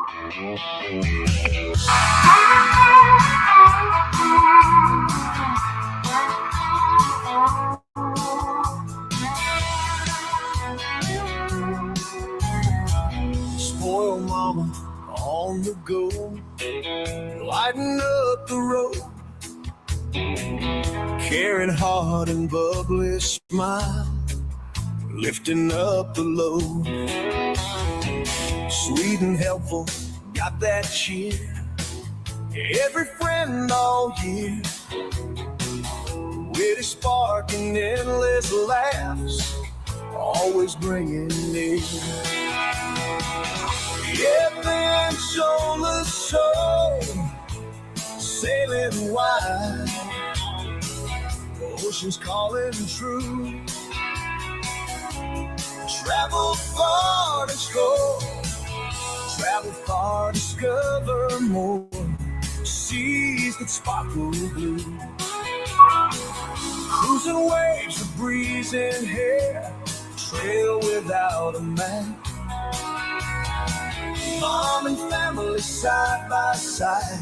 Spoil mama on the go, lighten up the road, caring heart and bubbly smile, lifting up the load. Sweet and helpful, got that cheer, every friend all year. Witty spark and endless laughs, always bringing near. Every shoulders show, sailing wide, oceans calling true. Travel far to score, travel far, discover more, seas that sparkle blue. Cruising waves, the breeze in hair, trail without a map. Mom and family side by side,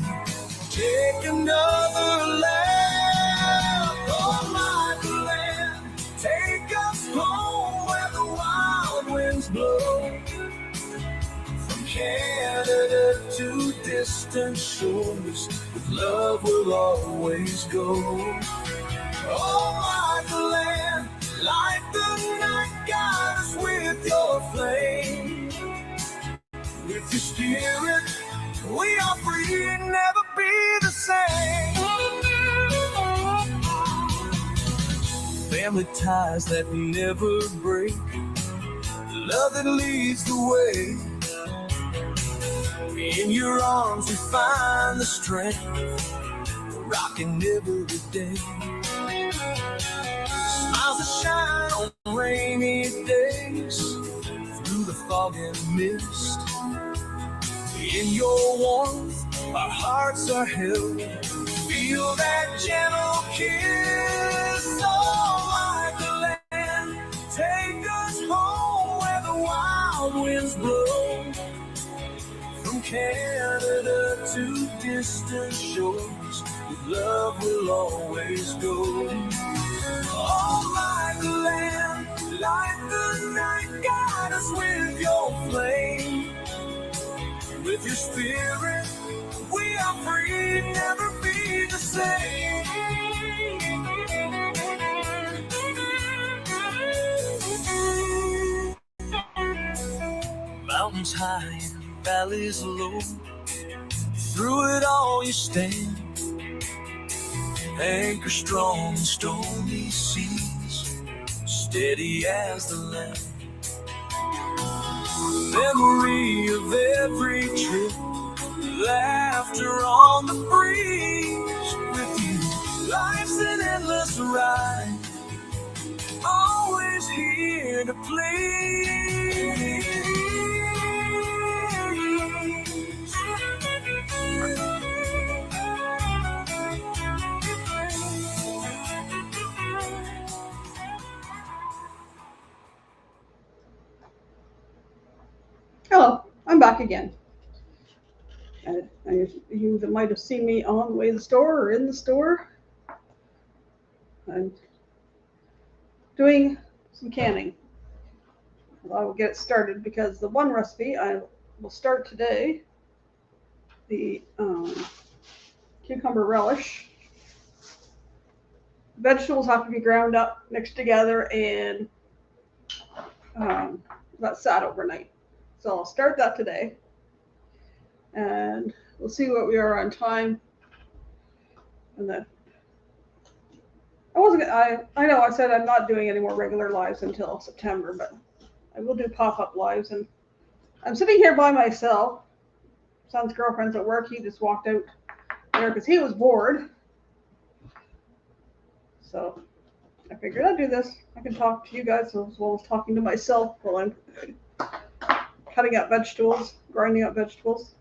take another lap. Oh, my land, take us home where the wild winds blow. From Canada to distant shores, with love we'll always go. Oh, my land, light the night, guide us with your flame. With your spirit, we are free, never be the same. Family ties that never break, love that leads the way. In your arms we find the strength, rocking every day. Smiles that shine on rainy days, through the fog and mist. In your warmth, our hearts are held. Feel that gentle kiss. Oh, like the land, take us home where the wild winds blow. From Canada to distant shores, with love we'll always go. Oh, like the land, light the night, guide us with your flame. With your spirit, we are free, never be the same. Mountains high and valleys low, through it all you stand. Anchor strong in stormy seas, steady as the land. Memory of every trip, laughter on the breeze. With you, life's an endless ride, always here to please. Hello, I'm back again. You might have seen me on the way to the store or in the store. I'm doing some canning. I will get it started because the one recipe I will start today, the cucumber relish. Vegetables have to be ground up, mixed together, and that sat overnight. So I'll start that today, and we'll see what we are on time. And then I know I said I'm not doing any more regular lives until September, but I will do pop-up lives. And I'm sitting here by myself. Son's girlfriend's at work. He just walked out there because he was bored. So I figured I'd do this. I can talk to you guys as well as talking to myself while I'm cutting up vegetables, grinding up vegetables.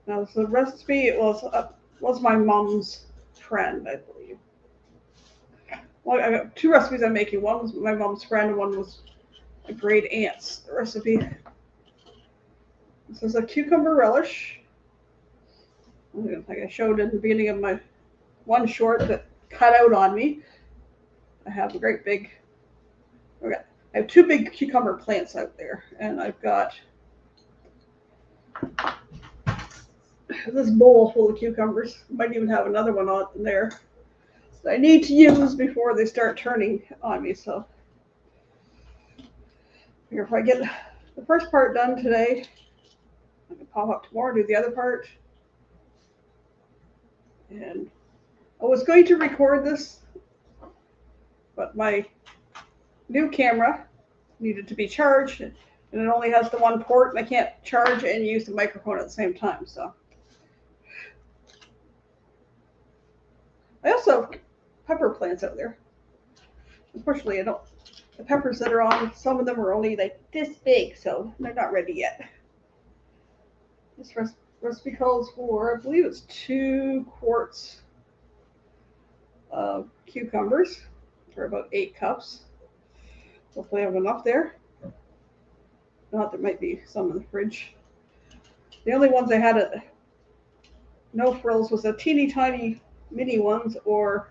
Now, the recipe was my mom's friend, I believe. Well, I got two recipes I'm making. One was my mom's friend, and one was a great aunt's recipe. This is a cucumber relish. Like I showed in the beginning of my one short that cut out on me. I have a great big, I have two big cucumber plants out there, and I've got this bowl full of cucumbers. Might even have another one on there that I need to use before they start turning on me. So here, if I get the first part done today, I can pop up tomorrow, do the other part. And I was going to record this, but my new camera needed to be charged, and it only has the one port, and I can't charge and use the microphone at the same time. So I also have pepper plants out there. Unfortunately, I don't. The peppers that are on, some of them are only like this big, so they're not ready yet. This recipe calls for, I believe it's 2 quarts of cucumbers, or about 8 cups. Hopefully I have enough there. Not, there might be some in the fridge. The only ones I had at no frills was the teeny tiny mini ones or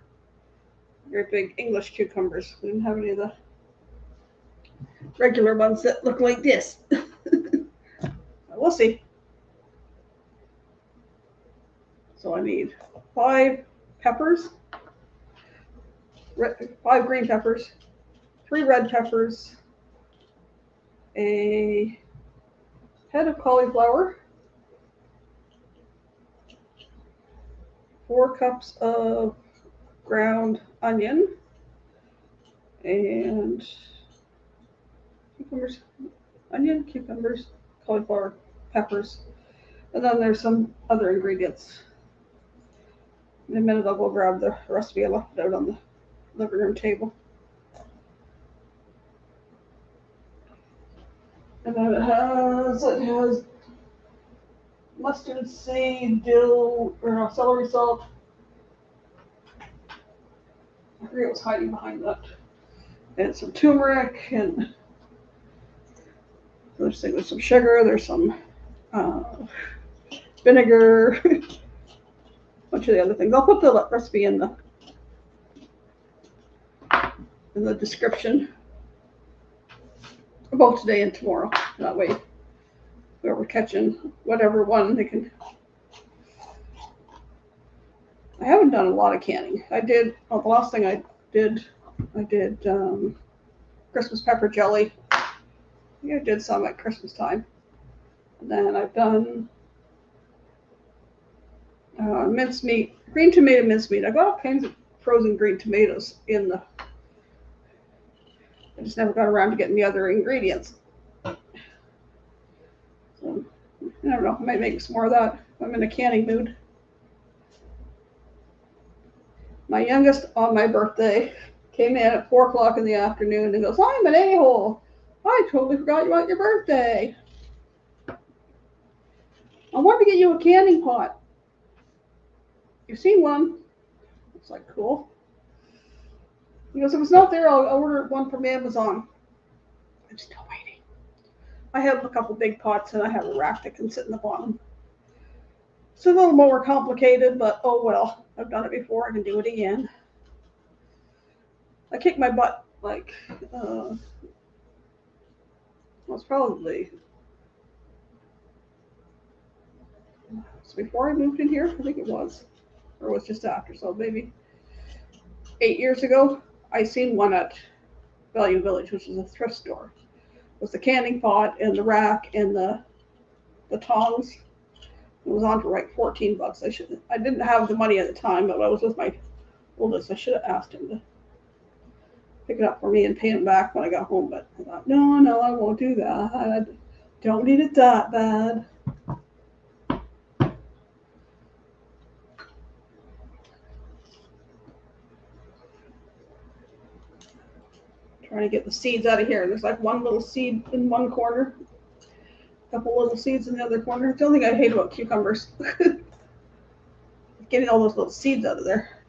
very big English cucumbers. We didn't have any of the regular ones that look like this. We'll see. So I need 5 peppers, 5 green peppers, 3 red peppers, a head of cauliflower, 4 cups of ground onion, and cucumbers, cauliflower, peppers, and then there's some other ingredients. In a minute I'll go grab the recipe. I left it out on the living room table. And then it has mustard seed, dill, or no, celery salt. I forget what's hiding behind that. And some turmeric, and there's some sugar, there's some vinegar, a bunch of the other things. I'll put the recipe in the description about today and tomorrow. That way, whoever catching whatever one, they can. I haven't done a lot of canning. I did, the last thing I did Christmas pepper jelly. I think I did some at Christmas time. And then I've done mincemeat, green tomato mincemeat. I got all kinds of frozen green tomatoes in the. I just never got around to getting the other ingredients. So, I don't know. I might make some more of that. I'm in a canning mood. My youngest on my birthday came in at 4 o'clock in the afternoon and goes, "I'm an a-hole. I totally forgot about your birthday. I wanted to get you a canning pot. You've seen one." It's like, cool. He goes, "If it's not there, I'll order one from Amazon." I'm still waiting. I have a couple big pots and I have a rack that can sit in the bottom. It's a little more complicated, but oh well. I've done it before. I can do it again. I kicked my butt like, well, it's probably before I moved in here. I think it was. Or it was just after. So maybe 8 years ago, I seen one at Value Village, which is a thrift store. It was the canning pot and the rack and the tongs. It was on for like $14. I didn't have the money at the time, but I was with my oldest. I should have asked him to pick it up for me and pay him back when I got home. But I thought, no, I won't do that. I don't need it that bad. Trying to get the seeds out of here. There's like one little seed in one corner, a couple little seeds in the other corner. It's the only thing I hate about cucumbers. Getting all those little seeds out of there.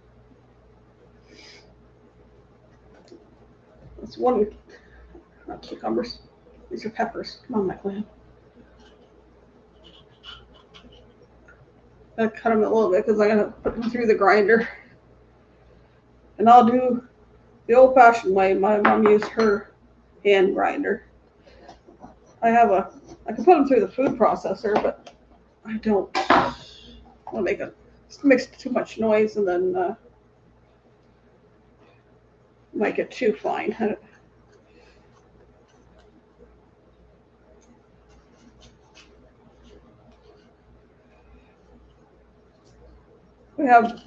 That's one, not cucumbers. These are peppers. Come on, my clan. I cut them a little bit because I'm gonna put them through the grinder, and I'll do the old-fashioned way. My mom used her hand grinder. I can put them through the food processor, but I don't want to make it makes too much noise and then make it too fine. We have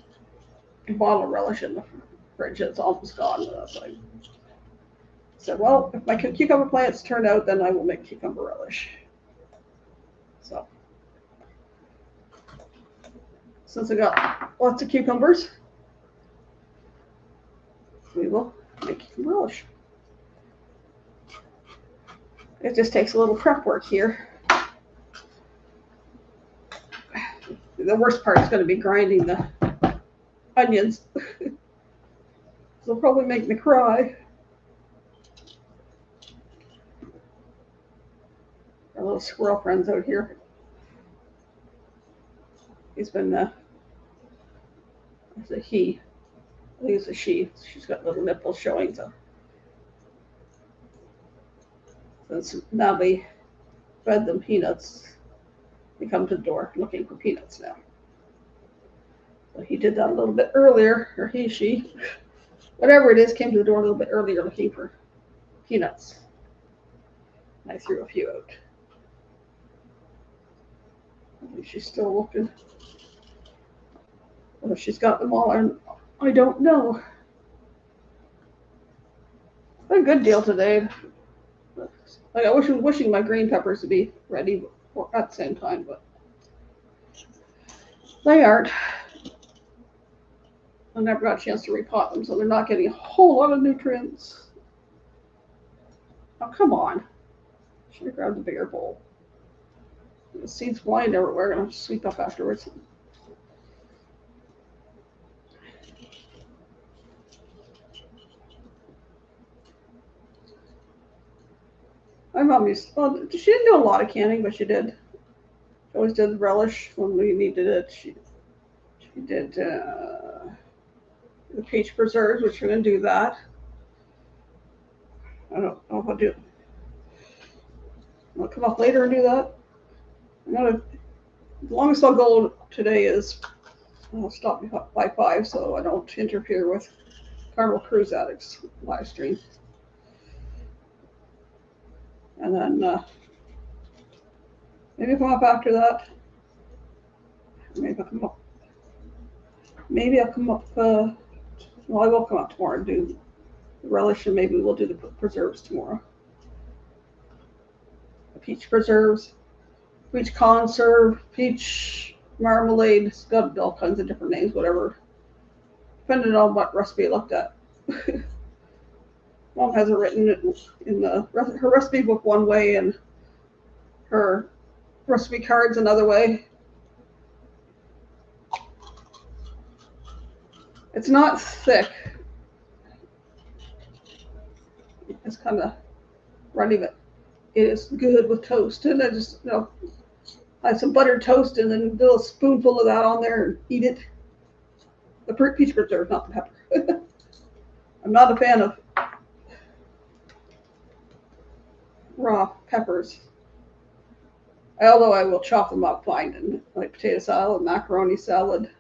a bottle of relish in the fridge. It's almost gone. So I said, well, if my cucumber plants turn out, then I will make cucumber relish. So since I got lots of cucumbers, we will make cucumber relish. It just takes a little prep work here. The worst part is going to be grinding the onions. They'll probably make me cry. Our little squirrel friend's out here. He's been, it's a he. I think it's a she. She's got little nipples showing, so. Now we fed them peanuts. They come to the door looking for peanuts now. So he did that a little bit earlier, or he, she, whatever it is, came to the door a little bit earlier looking for peanuts. And I threw a few out. I think she's still looking. Well, if she's got them all, I don't know. A good deal today. Like I was wishing my green peppers to be ready at the same time, but they aren't. I never got a chance to repot them, so they're not getting a whole lot of nutrients. Oh, come on. Should have grabbed a bigger bowl. The seeds flying everywhere. I'm going to sweep up afterwards. My mom used, well, she didn't do a lot of canning, but she did. She always did relish when we needed it. She did the peach preserves, which we're going to do that. I don't know if I'll do it. I'll come up later and do that. The longest I'll go today is, I'll stop by 5 so I don't interfere with Carnival Cruise Addicts live stream. And then maybe come up after that. Maybe I'll come up. Well, I will come up tomorrow and do the relish, and maybe we'll do the preserves tomorrow. The peach preserves, peach conserve, peach marmalade. It's got all kinds of different names, whatever, depending on what recipe I looked at. Mom has it written in her recipe book one way and her recipe cards another way. It's not thick. It's kind of runny, but it is good with toast. And I just, have some buttered toast and then do a spoonful of that on there and eat it. The peach preserve, not the pepper. I'm not a fan of raw peppers. Although I will chop them up fine in like potato salad, macaroni salad.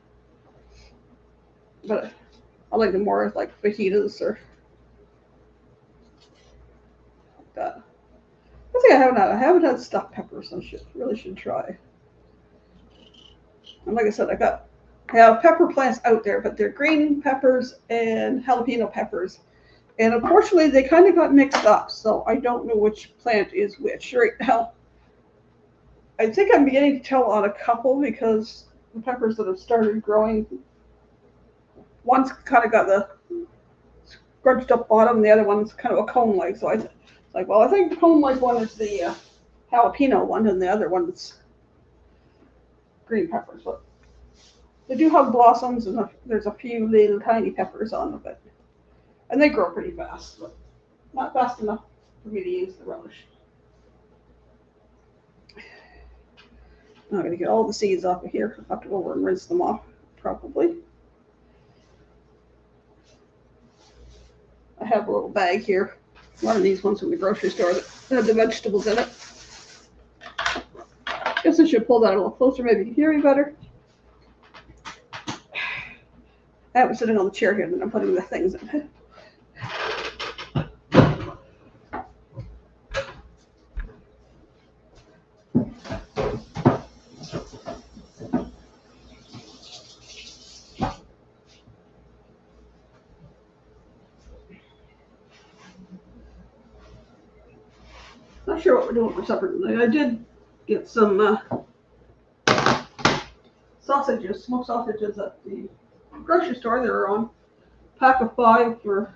But I like them more like fajitas or like that. I think I haven't had stuffed peppers. I really should try. And like I said, I have pepper plants out there, but they're green peppers and jalapeno peppers. And unfortunately, they kind of got mixed up, so I don't know which plant is which right now. I think I'm beginning to tell on a couple because the peppers that have started growing, one's kind of got the scrunched up bottom, and the other one's kind of a cone-like. So it's like, well, I think the cone-like one is the jalapeno one, and the other one's green peppers. But they do have blossoms, and there's a few little tiny peppers on them, and they grow pretty fast, but not fast enough for me to use the relish. I'm going to get all the seeds off of here. I'll have to go over and rinse them off, probably. I have a little bag here. One of these ones from the grocery store that have the vegetables in it. Guess I should pull that a little closer. Maybe you can hear me better. I have it sitting on the chair here, and I'm putting the things in. Not sure what we're doing for supper tonight. I did get some sausages, smoked sausages at the grocery store. They were on a pack of 5 for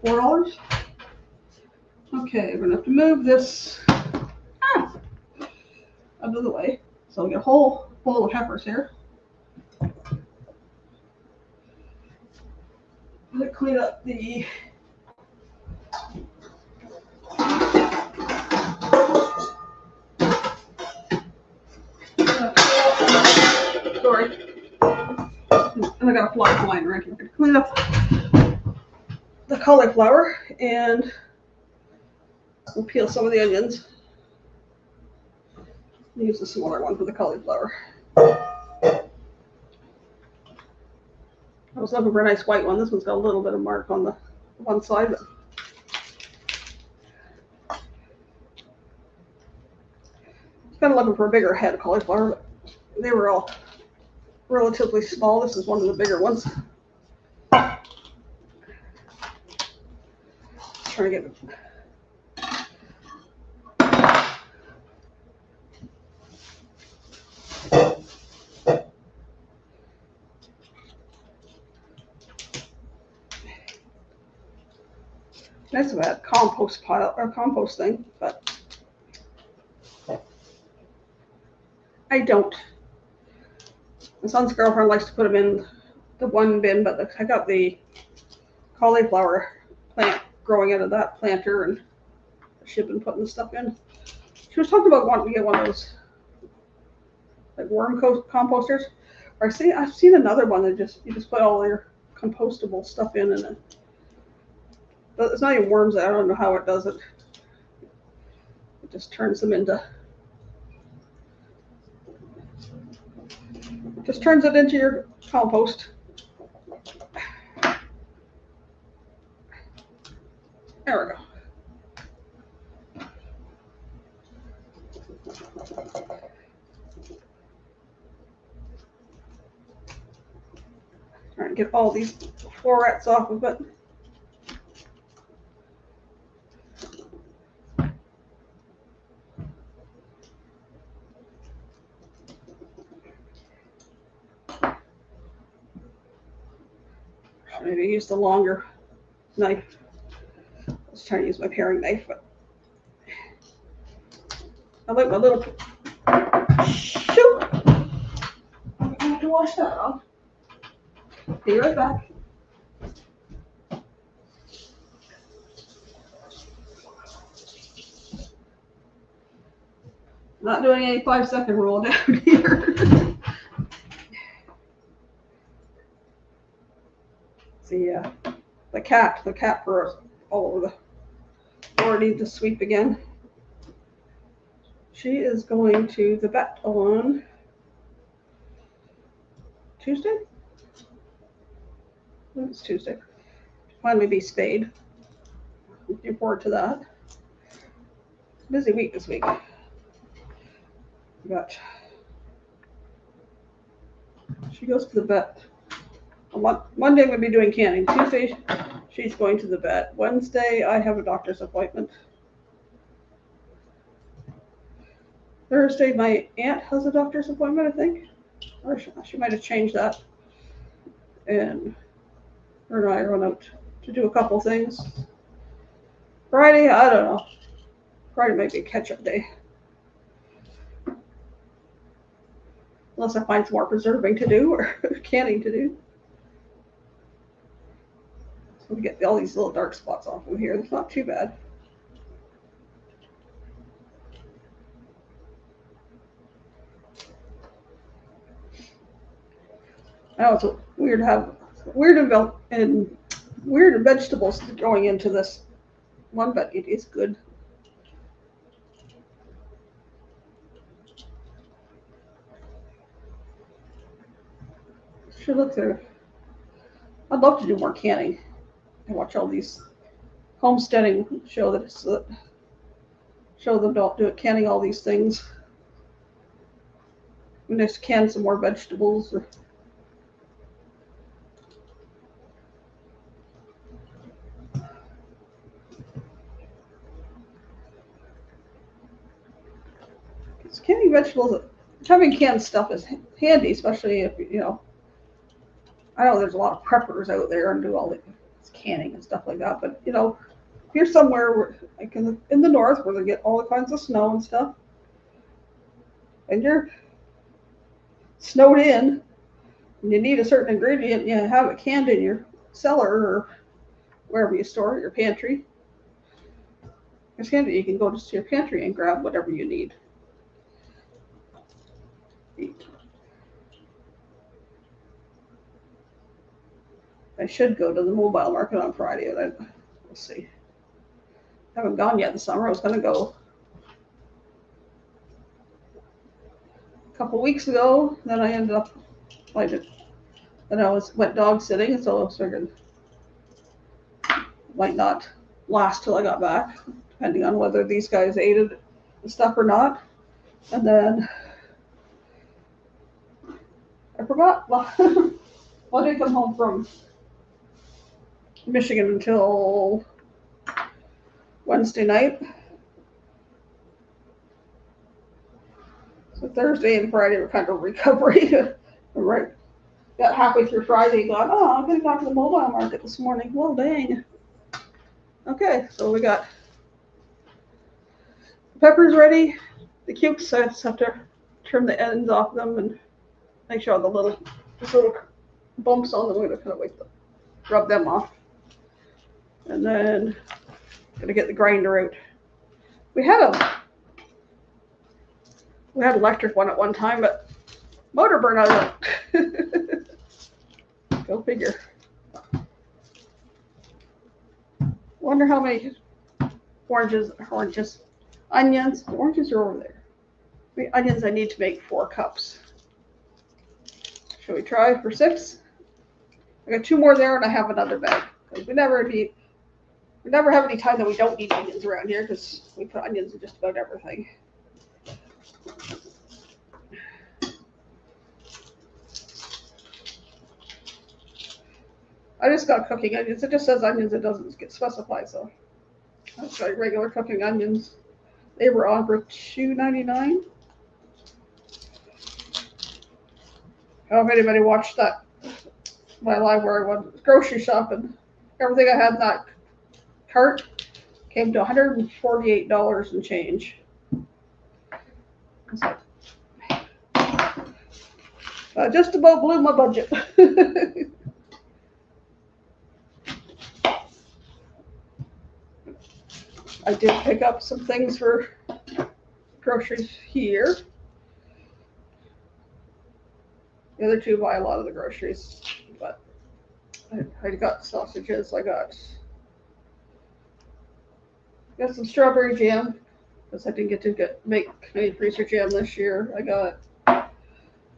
$4. Okay, we're gonna have to move this out of the way. So I'll get a whole bowl of peppers here. I'm gonna clean up the sorry. And I got a fly flying around here. I'm gonna clean up the cauliflower and we'll peel some of the onions. Use the smaller one for the cauliflower. I was looking for a nice white one. This one's got a little bit of mark on the one side. But I was kind of looking for a bigger head of cauliflower, but they were all relatively small. This is one of the bigger ones. Trying to get it. Nice of that compost pile or compost thing, but I don't. My son's girlfriend likes to put them in the one bin, but I got the cauliflower plant growing out of that planter, and she's been putting the stuff in. She was talking about wanting to get one of those like worm composters. Or I've seen another one that you just put all your compostable stuff in, and but it's not even worms. I don't know how it does it. It just turns them into. Just turns it into your compost. There we go. Trying to get all these florets off of it. Maybe use the longer knife. I was trying to use my paring knife, but I like my little. Shoot! I'm gonna have to wash that off. Be right back. Not doing any 5-second rule down here. See, the cat fur all over the floor needs to sweep again. She is going to the vet on Tuesday? I think it's Tuesday. Finally be spayed. Looking forward to that. Busy week this week. But she goes to the vet. Monday we'll be doing canning. Tuesday she's going to the vet. Wednesday I have a doctor's appointment. Thursday my aunt has a doctor's appointment, I think. Or she might have changed that. And her and I are going out to do a couple things. Friday, I don't know. Friday might be a catch-up day. Unless I find some more preserving to do or canning to do. So we get all these little dark spots off of here. It's not too bad. I know it's weird to have weird vegetables going into this one, but it is good. Should look through. I'd love to do more canning and watch all these homesteading show them don't do it canning all these things. And just can some more vegetables. Canning vegetables, having canned stuff is handy, especially if I know there's a lot of preppers out there and do all this canning and stuff like that. But if you're somewhere where, like in the north where they get all kinds of snow and stuff, and you're snowed in and you need a certain ingredient, you have it canned in your cellar or wherever you store it, your pantry. It's handy. You can go just to your pantry and grab whatever you need. I should go to the mobile market on Friday, but we'll see. I haven't gone yet this summer. I was going to go a couple weeks ago. Then I ended up then I went dog sitting, so I was figuring might not last till I got back, depending on whether these guys ate the stuff or not. And then I forgot. Well, I didn't come home from Michigan until Wednesday night. So Thursday and Friday were kind of recovery. Right. Got halfway through Friday, got, I'm going to go to the mobile market this morning. Well, dang. Okay, so we got the peppers ready. The cukes, I just have to trim the ends off them and make sure the little bumps on them, I'm going to kind of rub them off. And then going to get the grinder out. We had electric one at one time, but motor burn out. Go figure. Wonder how many oranges, onions. Oranges are over there. How many onions I need to make 4 cups. Shall we try for 6? I got 2 more there, and I have another bag. We never have any time that we don't need onions around here because we put onions in just about everything. I just got cooking onions. It just says onions. It doesn't get specified, so that's like regular cooking onions. They were on for $2.99. I don't know if anybody watched my live where I went grocery shopping. Everything I had in that cart came to $148 and change. So, just about blew my budget. I did pick up some things for groceries here. The other 2 buy a lot of the groceries, but I got sausages. I got some strawberry jam because I didn't get to make any freezer jam this year. I got a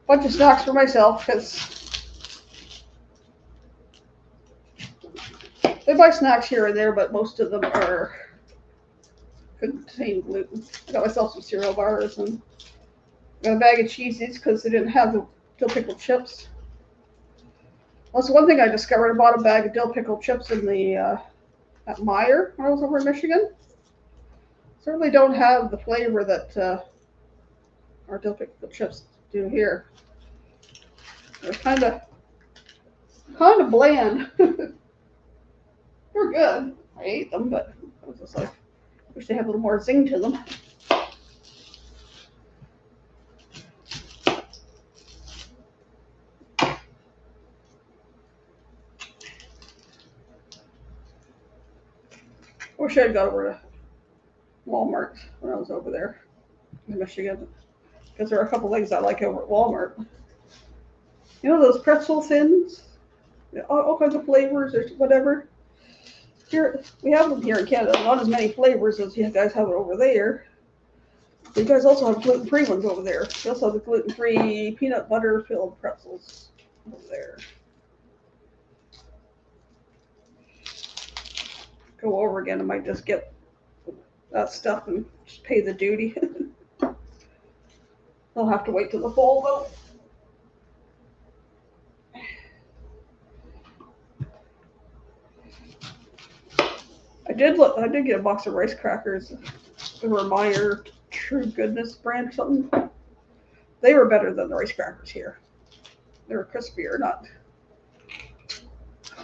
bunch of snacks for myself because they buy snacks here and there, but most of them contain gluten. I got myself some cereal bars and got a bag of Cheez-Its because they didn't have the dill pickle chips. That's one thing I discovered. I bought a bag of dill pickle chips in at Meijer when I was over in Michigan. Certainly don't have the flavor that our dill pickle chips do here. They're kind of bland. They're good. I ate them, but I was just like, wish they had a little more zing to them. Wish I'd got over to Walmart when I was over there in Michigan, because there are a couple things I like over at Walmart. You know those pretzel thins? All kinds of flavors or whatever. Here, we have them here in Canada. Not as many flavors as you guys have it over there. But you guys also have gluten-free ones over there. You also have the gluten-free peanut butter filled pretzels over there. Go over again. I might just get that stuff and just pay the duty. I'll have to wait till the fall though. I did get a box of rice crackers. They were Meyer True Goodness brand or something. They were better than the rice crackers here. They were crispier, not.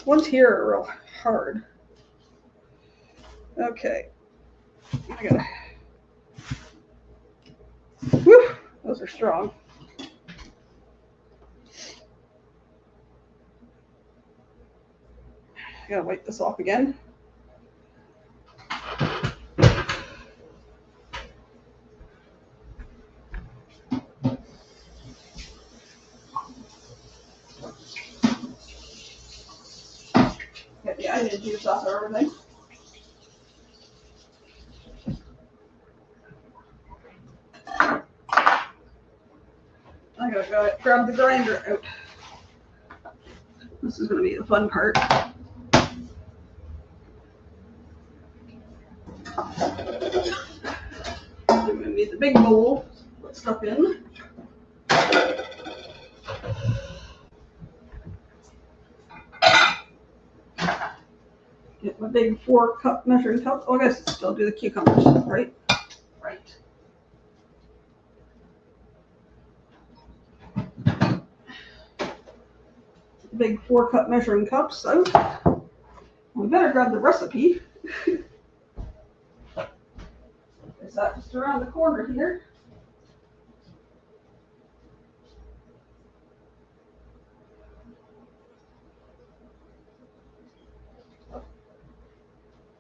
Ones here are real hard. Okay. I gotta. Whew, those are strong. I gotta wipe this off again. Get the onion juice off of everything. I gotta go grab the grinder out. This is gonna be the fun part. I'm gonna need the big bowl to put stuff in. Get my big 4-cup measuring cup. Oh, I guess still do the cucumbers, right? Right. Big 4-cup measuring cups out. We better grab the recipe. Is that just around the corner here?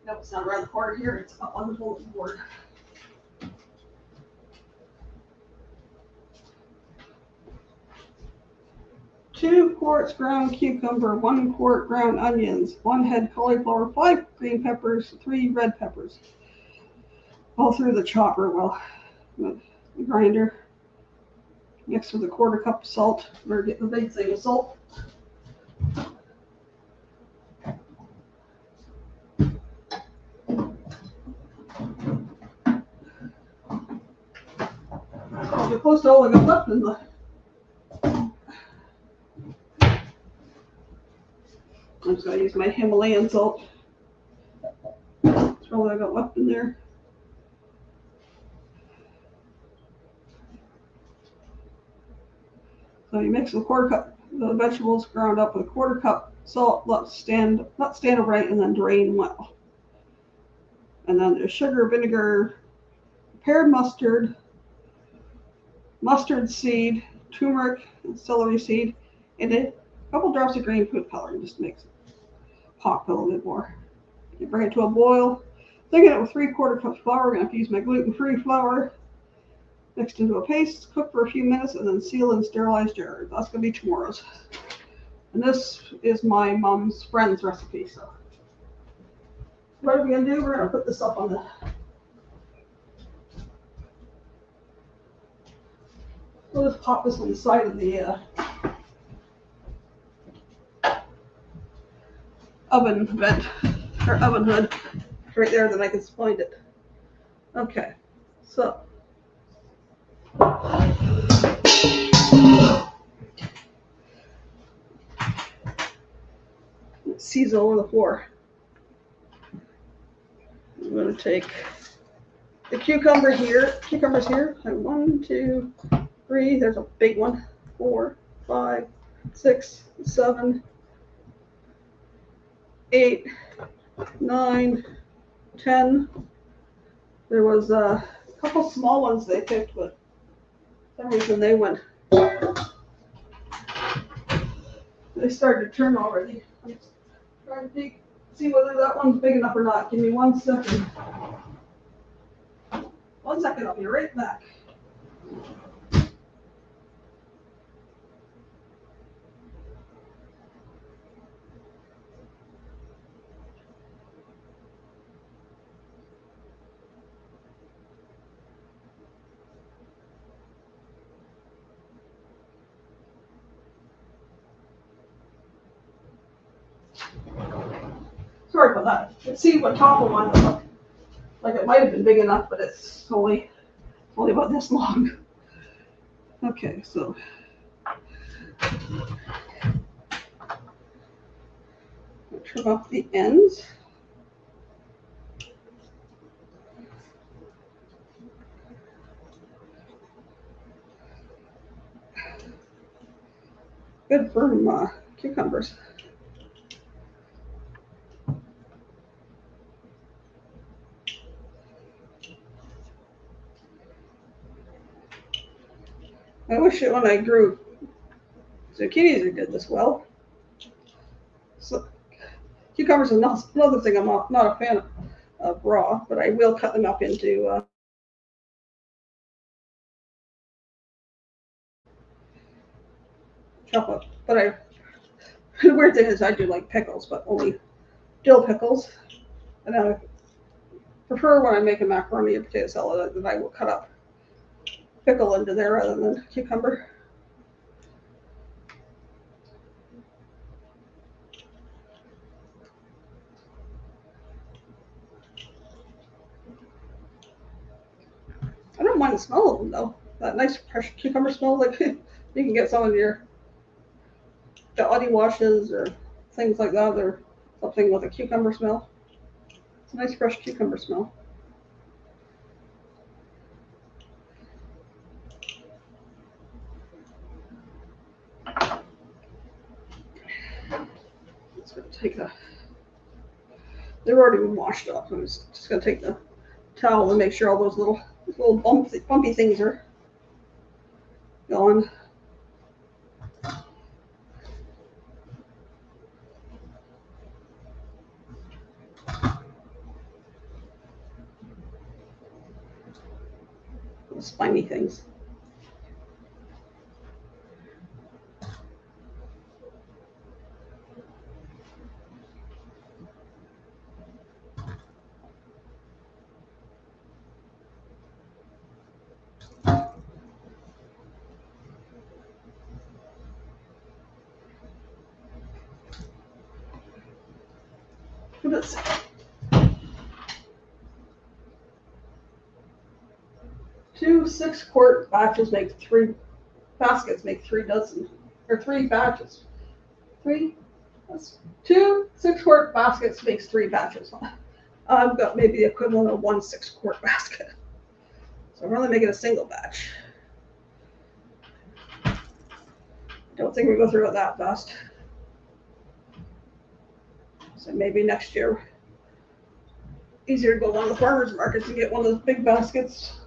No, it's not around the corner here. It's up on the bulletin board. Two quarts ground cucumber, 1 quart ground onions, 1 head cauliflower, 5 green peppers, 3 red peppers. All through the chopper, well, the grinder. Mixed with a 1/4 cup of salt. Better get the big thing of salt. You're close to all I got left in the. I'm just going to use my Himalayan salt. That's all I got left in there. So you mix the 1/4 cup, the vegetables ground up with a 1/4 cup salt, let stand overnight, and then drain well. And then there's sugar, vinegar, prepared mustard, mustard seed, turmeric, and celery seed, and a couple drops of green food coloring just makes it pop a little bit more. You bring it to a boil. Thicken it with 3/4 cups flour. I'm going to have to use my gluten-free flour. Mixed into a paste, cook for a few minutes, and then seal in sterilized jars. That's going to be tomorrow's. And this is my mom's friend's recipe. So what are we going to do? We're going to put this up on the. We'll just pop this on the side of the oven vent, or oven hood. Right there, then I can find it. Okay, so. It sees all over the floor. I'm going to take the cucumbers here. 1, 2, 3. There's a big one. 4, 5, 6, 7, 8, 9, 10. There was a couple small ones they picked, but for some reason they went. They started to turn already. I'm trying to see whether that one's big enough or not. Give me 1 second. 1 second, I'll be right back. Sorry about that. Let's see what top of one would look like. It might have been big enough, but it's only about this long. Okay, so trim off the ends. Good firm cucumbers. I wish it when I grew zucchinis I did this well. So cucumbers is another thing I'm not a fan of raw, but I will cut them up into chocolate. But the weird thing is I do like pickles, but only dill pickles. And I prefer when I make a macaroni or potato salad that I will cut up pickle into there rather than cucumber. I don't mind the smell of them though. That nice fresh cucumber smell, like you can get some of the body washes or things like that, or something with a cucumber smell. It's a nice fresh cucumber smell. It's gonna take they've already been washed up. I'm just gonna take the towel and make sure all those little bumpy things are gone. The spiny things. Let's see. 2 6-quart batches make 3 baskets, make 3 dozen, or 3 batches. 3? That's 2 6-quart baskets makes 3 batches. I've got maybe the equivalent of 1 6-quart basket. So I'm only making a single batch. Don't think we go through it that fast. So maybe next year, easier to go down to the farmers markets and get one of those big baskets.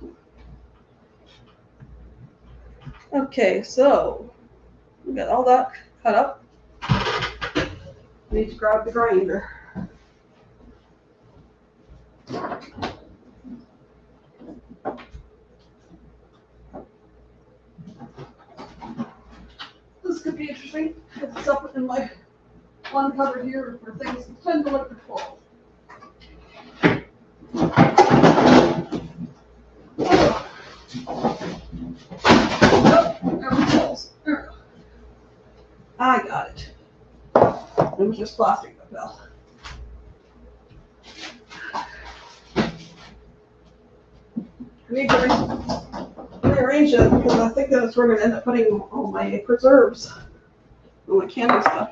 Okay, so we got all that cut up. I need to grab the grinder. This could be interesting. Put this up in my one cupboard here for things that tend to look full. I got it. It was just plastic that fell. I need to rearrange it because I think that's where I'm going to end up putting all my preserves, all my candy stuff.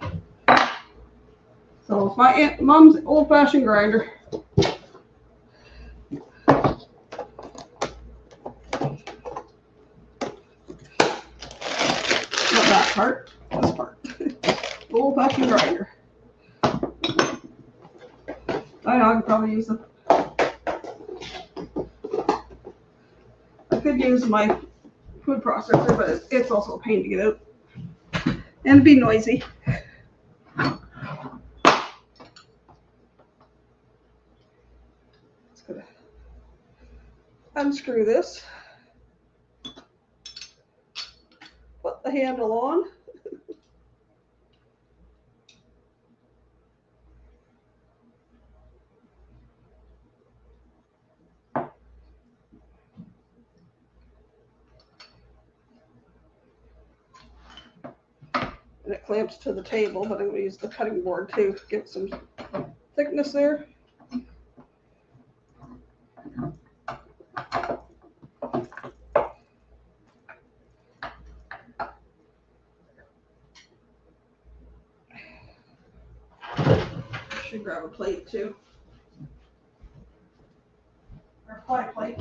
So it's my Aunt Mom's old-fashioned grinder. Not that part, this part. Old-fashioned grinder. I know I could probably use them. I could use my food processor, but it's also a pain to get out and be noisy. Just gonna unscrew this, put the handle on. And it clamps to the table, but I'm going to use the cutting board too, give it some thickness there. Should grab a plate too. Or a pie plate.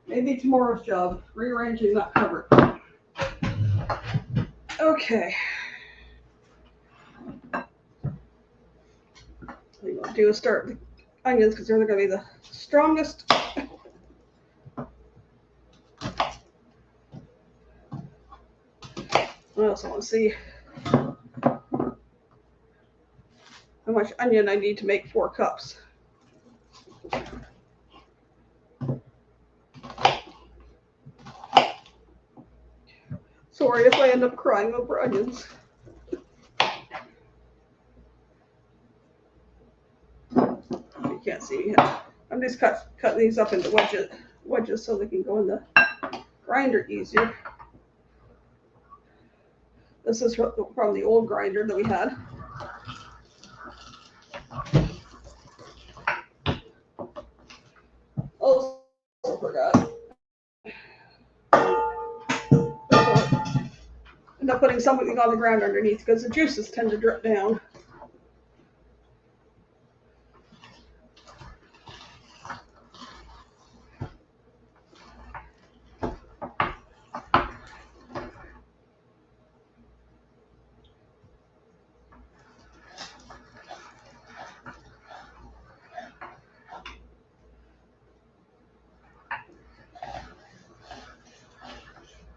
Maybe tomorrow's job, rearranging that cupboard. Okay. What I'm going to do is start the onions because they're going to be the strongest. I also want to see how much onion I need to make 4 cups. Sorry if I end up crying over onions. You can't see me yet. I'm just cutting these up into wedges so they can go in the grinder easier. This is from the old grinder that we had. Also forgot. End up putting something on the ground underneath because the juices tend to drip down.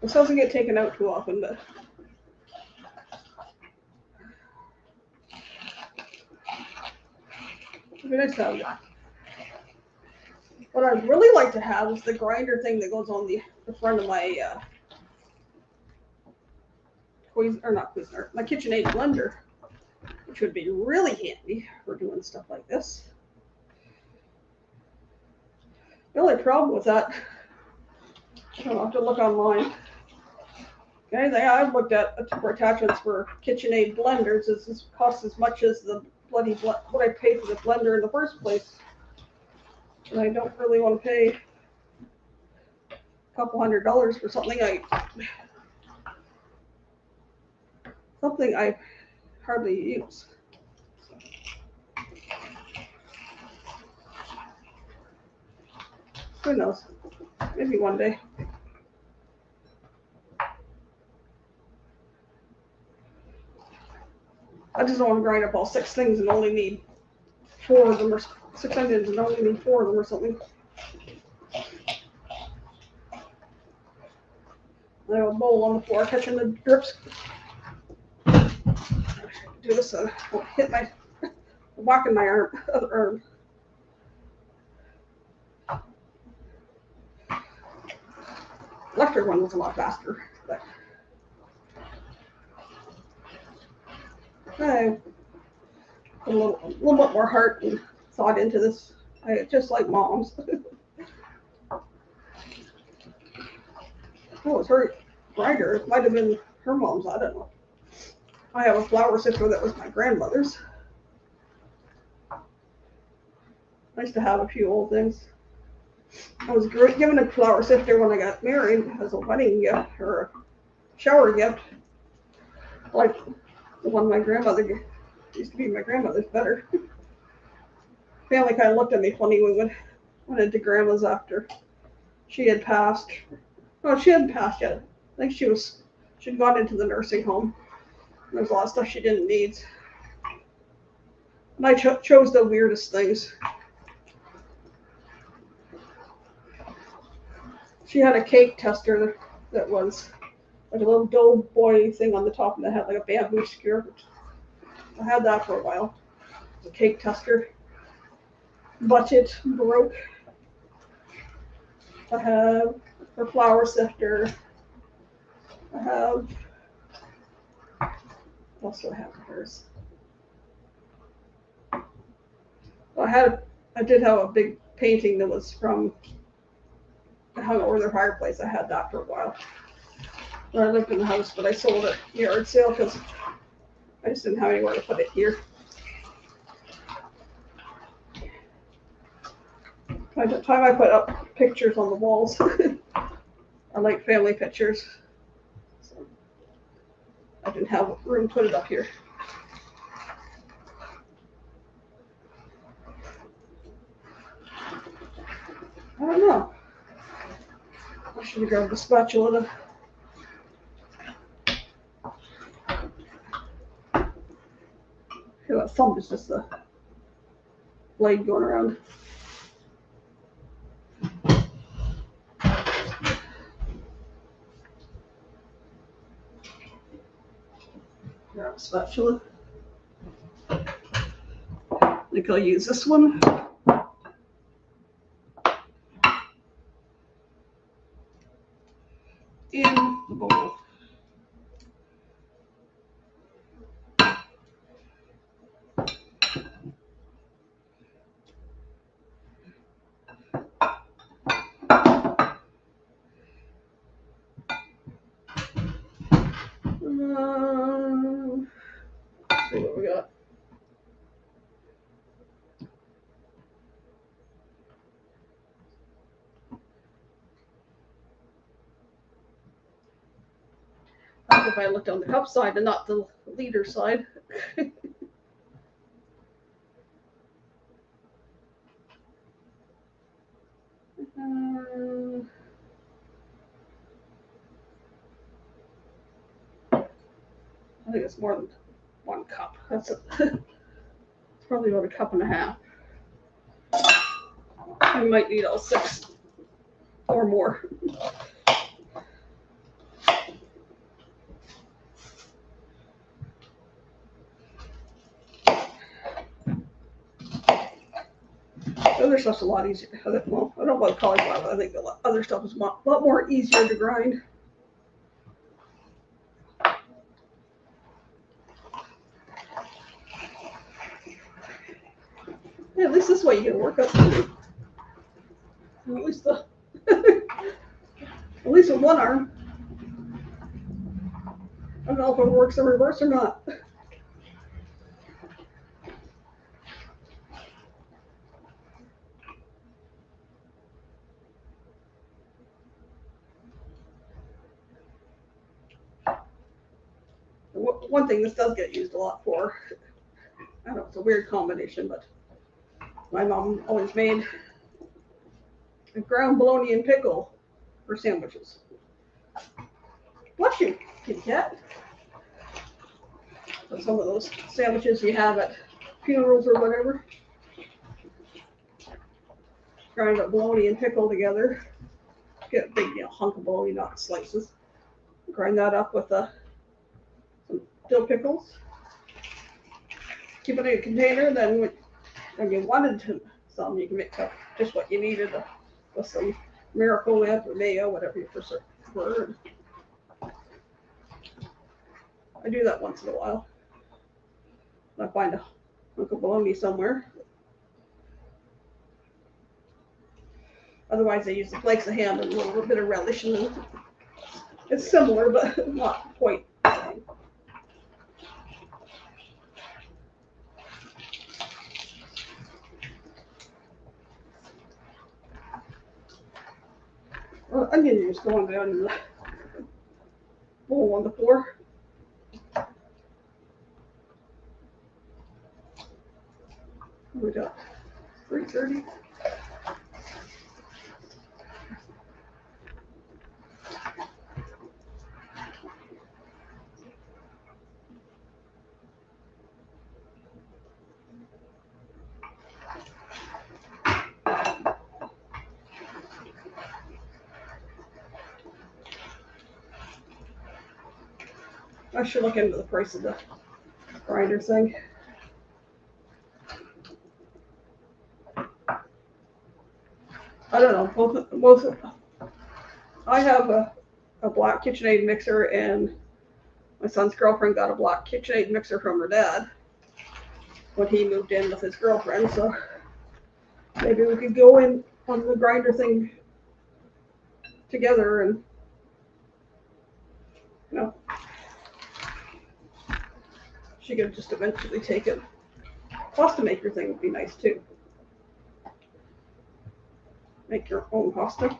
This doesn't get taken out too often, but it'd be nice to have that. What I'd really like to have is the grinder thing that goes on the front of my my KitchenAid blender, which would be really handy for doing stuff like this. The only problem with that, I don't know, I'll have to look online. Anything I've looked at for attachments for KitchenAid blenders is this costs as much as the bloody what I paid for the blender in the first place. And I don't really want to pay a couple $100 for something I hardly use. Who knows? Maybe one day. I just don't want to grind up all 6 things and only need 4 of them, or 6 onions and only need 4 of them or something. I have a bowl on the floor catching the drips. Do this so I won't hit my back in my other arm. Electric one was a lot faster, but I put a little bit more heart and thought into this. Just like Mom's. Oh, it's her grinder. It might have been her mom's. I don't know. I have a flour sifter that was my grandmother's. Nice to have a few old things. I was given a flour sifter when I got married as a wedding gift or a shower gift. Like the one my grandmother used to be my grandmother's better. Family kind of looked at me funny when we went into grandma's after she had passed. No, she hadn't passed yet. I think she'd gone into the nursing home. There's a lot of stuff she didn't need. And I chose the weirdest things. She had a cake tester that was like a little dough boy thing on the top, and that had like a bamboo skewer. I had that for a while. It was a cake tester. But it broke. I have her flour sifter. I have. What else do I have of hers? I had I did have a big painting that was from hung over their fireplace. I had that for a while when I lived in the house, but I sold it at yard sale because I just didn't have anywhere to put it here. By the time I put up pictures on the walls, I like family pictures, so I didn't have room to put it up here. I don't know. I should have grabbed the spatula. That thumb is just the blade going around. Grab a spatula. I think I'll use this one. In the bowl. Let's see what we got. That's if I looked on the cup side and not the liter side. I think it's more than 1 cup. It's probably about 1.5 cups. I might need all 6 or more. The other stuff's a lot easier. Well, I don't know about cauliflower, but I think the other stuff is a lot more easier to grind. Yeah, at least this way you get a workout. At least at least with one arm. I don't know if it works in reverse or not. One thing this does get used a lot for, I don't know, it's a weird combination, but my mom always made a ground bologna and pickle for sandwiches. Bless you, kitty cat. So some of those sandwiches you have at funerals or whatever. Grind up bologna and pickle together. Get a big hunk of bologna, not slices. Grind that up with some dill pickles. Keep it in a container. Then when you wanted some, you can mix up just what you needed with some Miracle Whip or mayo, whatever you prefer. I do that once in a while. I find a hunk of bologna somewhere. Otherwise, I use the flakes of ham and a little bit of relish. And it's similar, but not quite the same. Onion juice going down in the bowl on the floor. We got 3:30. I should look into the price of the grinder thing. I don't know. Both. I have a black KitchenAid mixer, and my son's girlfriend got a black KitchenAid mixer from her dad when he moved in with his girlfriend. So Maybe we could go in on the grinder thing together and, you know, she could just eventually take it. Pasta maker thing would be nice too. Make your own pasta.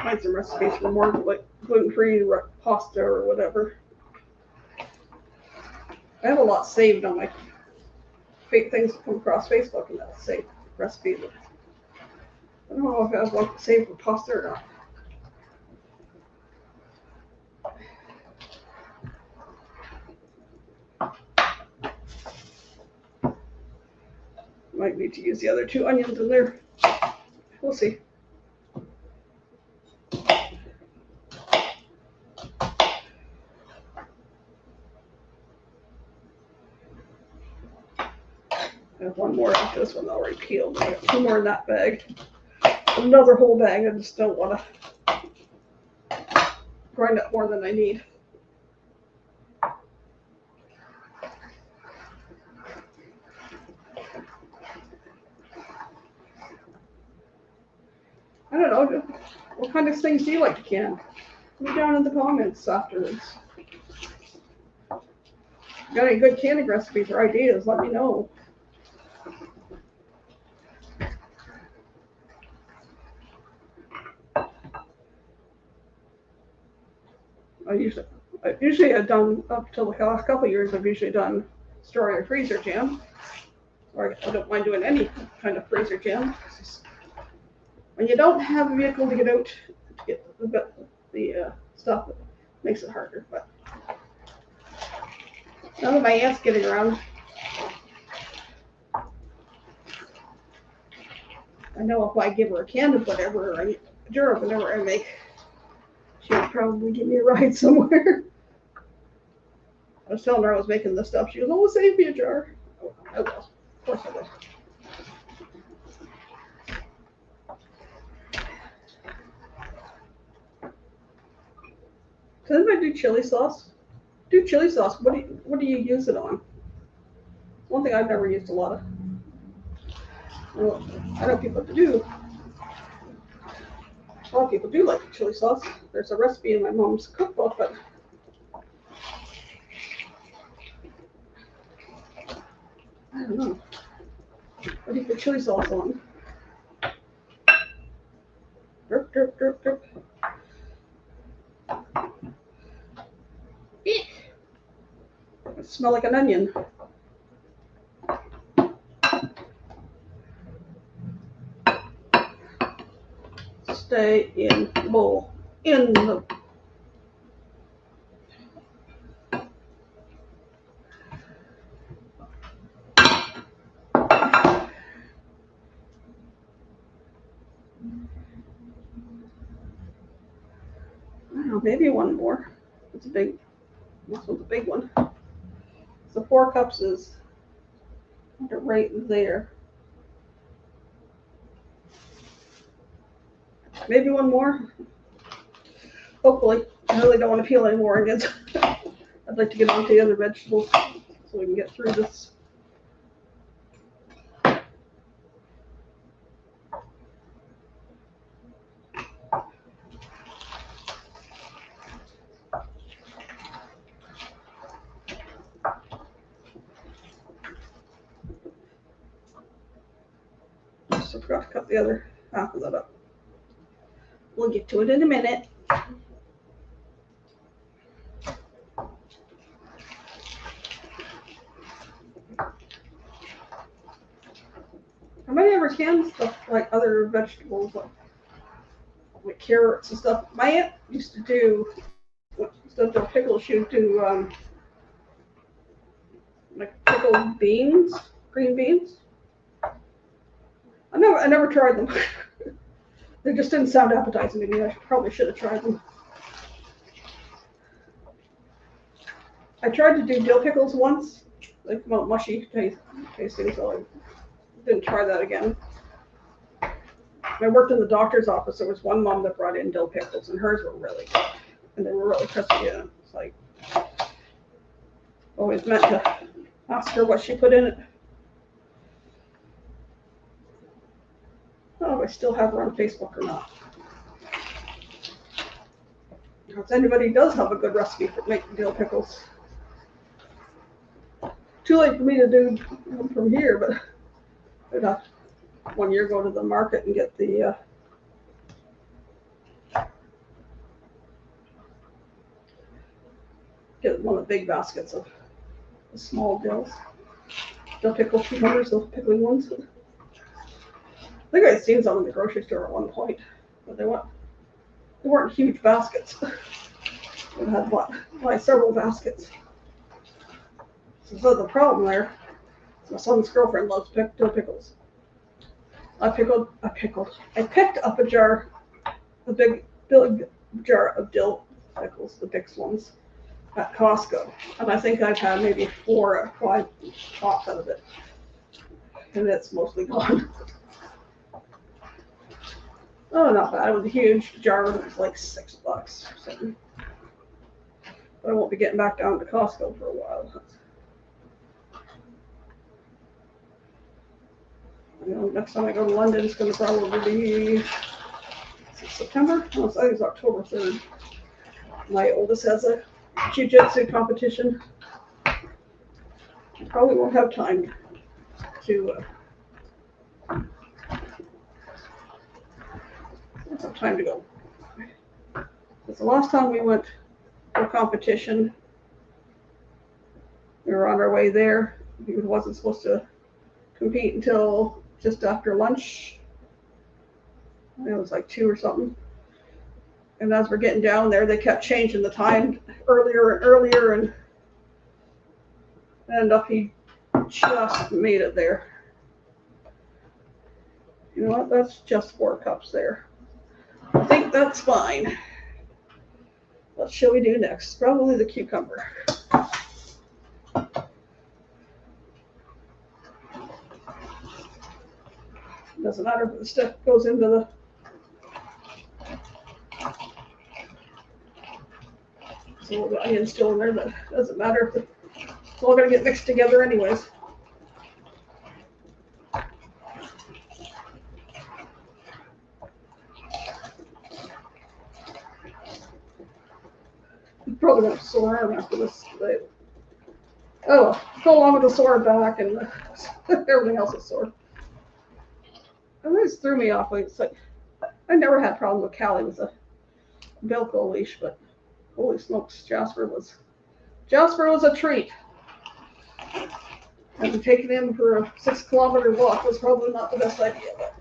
Find some recipes for more like gluten-free pasta or whatever. I have a lot saved on my things that come across Facebook, and that's saved recipes. I don't know if I have one saved for pasta or not. Might need to use the other 2 onions in there. We'll see. I have one more after this one already peeled. I got 2 more in that bag. Another whole bag. I just don't want to grind up more than I need. I don't know. What kind of things do you like to can? Put it down in the comments afterwards. Got any good canning recipes or ideas? Let me know. Usually I've done up till the last couple of years. I've usually done store or freezer jam, or I don't mind doing any kind of freezer jam. When you don't have a vehicle to get out to get the stuff, it makes it harder. But now that my aunt's getting around, I know if I give her a can of whatever or a jar of whatever I make, she'll probably give me a ride somewhere. I was telling her I was making this stuff. She goes, "Oh, save me a jar." Oh, I will. Of course I will. Does anybody do chili sauce? Do chili sauce. What do you use it on? One thing I've never used a lot of. Well, I know people do. A lot of people do like chili sauce. There's a recipe in my mom's cookbook, but I don't know. What do you put chili sauce on? Drip, drip, drip, drip. Eek. It smells like an onion. Stay in bowl. In the I don't know, maybe one more. It's a big, this one's a big one. So 4 cups is right there. Maybe one more. Hopefully. I really don't want to peel any more onions. I'd like to get on to the other vegetables so we can get through this. Just forgot to cut the other half of that up. We'll get to it in a minute. How many ever canned stuff like other vegetables, like carrots and stuff? My aunt used to do, instead of pickles, she would do like pickled beans, green beans. I never tried them. They just didn't sound appetizing to me. I probably should have tried them. I tried to do dill pickles once. They come out mushy tasting, so I didn't try that again. I worked in the doctor's office. There was one mom that brought in dill pickles, and hers were really good, and they were really crispy. And it's like always meant to ask her what she put in it. Oh, I still have her on Facebook or not. If anybody does have a good recipe for making dill pickles, too late for me to do them from here, but I'd have one year go to the market and get the get one of the big baskets of the small dill pickle cucumbers, those pickling ones. I think I'd seen some in the grocery store at one point, but they weren't huge baskets. I had to buy several baskets. So the problem there, my son's girlfriend loves dill pickles. I picked up a big jar of dill pickles, the big ones, at Costco. And I think I've had maybe 4 or 5 pops out of it. And it's mostly gone. Oh, not bad. It was a huge jar. It was like $6 or something. But I won't be getting back down to Costco for a while. Next time I go to London, it's going to probably be September. No, I think it's October 3rd. My oldest has a jiu-jitsu competition. I probably won't have time to go. Because the last time we went to a competition, we were on our way there. He wasn't supposed to compete until just after lunch. It was like 2 or something. And as we're getting down there, they kept changing the time earlier and earlier, and ended up he just made it there. You know what? That's just 4 cups there. I think that's fine. What shall we do next? Probably the cucumber. Doesn't matter if the stuff goes into the onions still in there, but it doesn't matter if it's all going to get mixed together anyways. I'm probably going to have a sore arm after this today. Oh, go along with the sore back and everything else is sore. It always threw me off. It's like I never had problems with Callie with a Velcro leash, but holy smokes, Jasper was a treat. And taking him for a 6-kilometer walk was probably not the best idea, but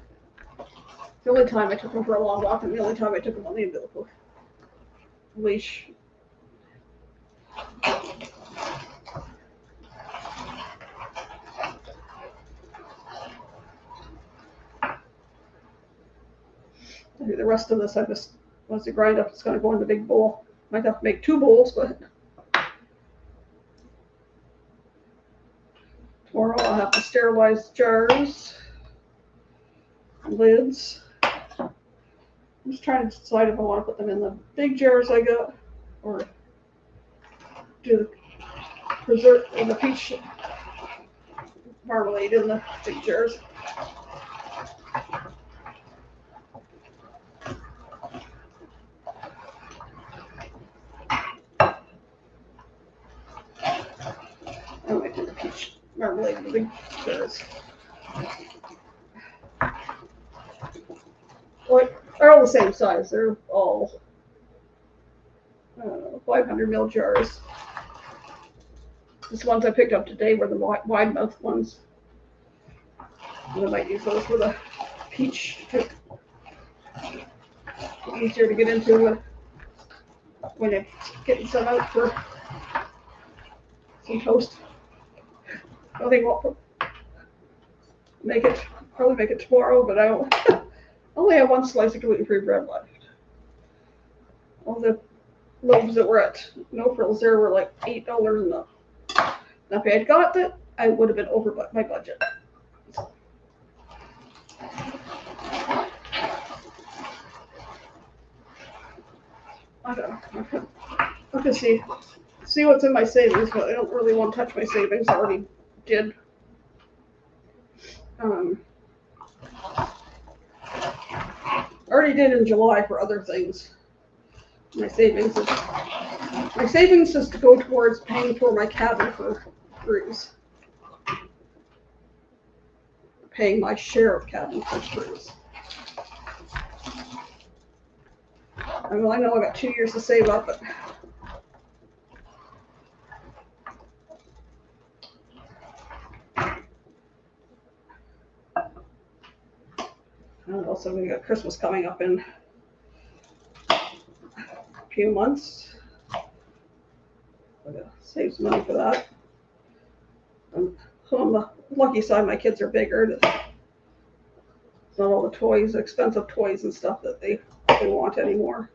the only time I took him for a long walk and the only time I took him on the umbilical leash. The rest of this, once you grind up, it's going to go in the big bowl. Might have to make 2 bowls, but tomorrow I'll have to sterilize jars, lids. I'm just trying to decide if I want to put them in the big jars I got, or do the preserve and the peach marmalade in the big jars. Marmalade in the big jars. Well, they're all the same size. They're all 500 ml jars. These ones I picked up today were the wide mouth ones. And I might use those for the peach too. Easier to get into when you're getting some out for some toast. I think we'll probably make it tomorrow, but I only have 1 slice of gluten-free bread left. All the loaves that were at No Frills there were like $8 and up. Now, if I had got that, I would have been over my budget. I don't know. I can see what's in my savings, but I don't really want to touch my savings. I already did. Already did in July for other things. My savings is to go towards paying for my cabin for cruise. Paying my share of cabin for cruise. I mean, I know I got 2 years to save up, but and also we got Christmas coming up in a few months. I gotta save some money for that. So on the lucky side, my kids are bigger. It's not all the toys, expensive toys and stuff that they want anymore.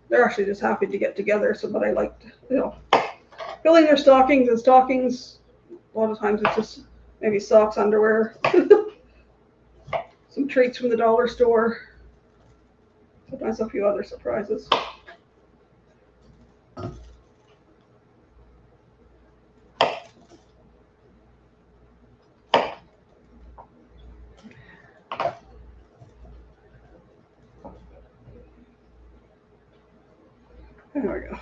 They're actually just happy to get together. So, but I liked, filling their stockings and stockings. A lot of times it's just maybe socks, underwear, some treats from the dollar store. Sometimes a few other surprises. There we go.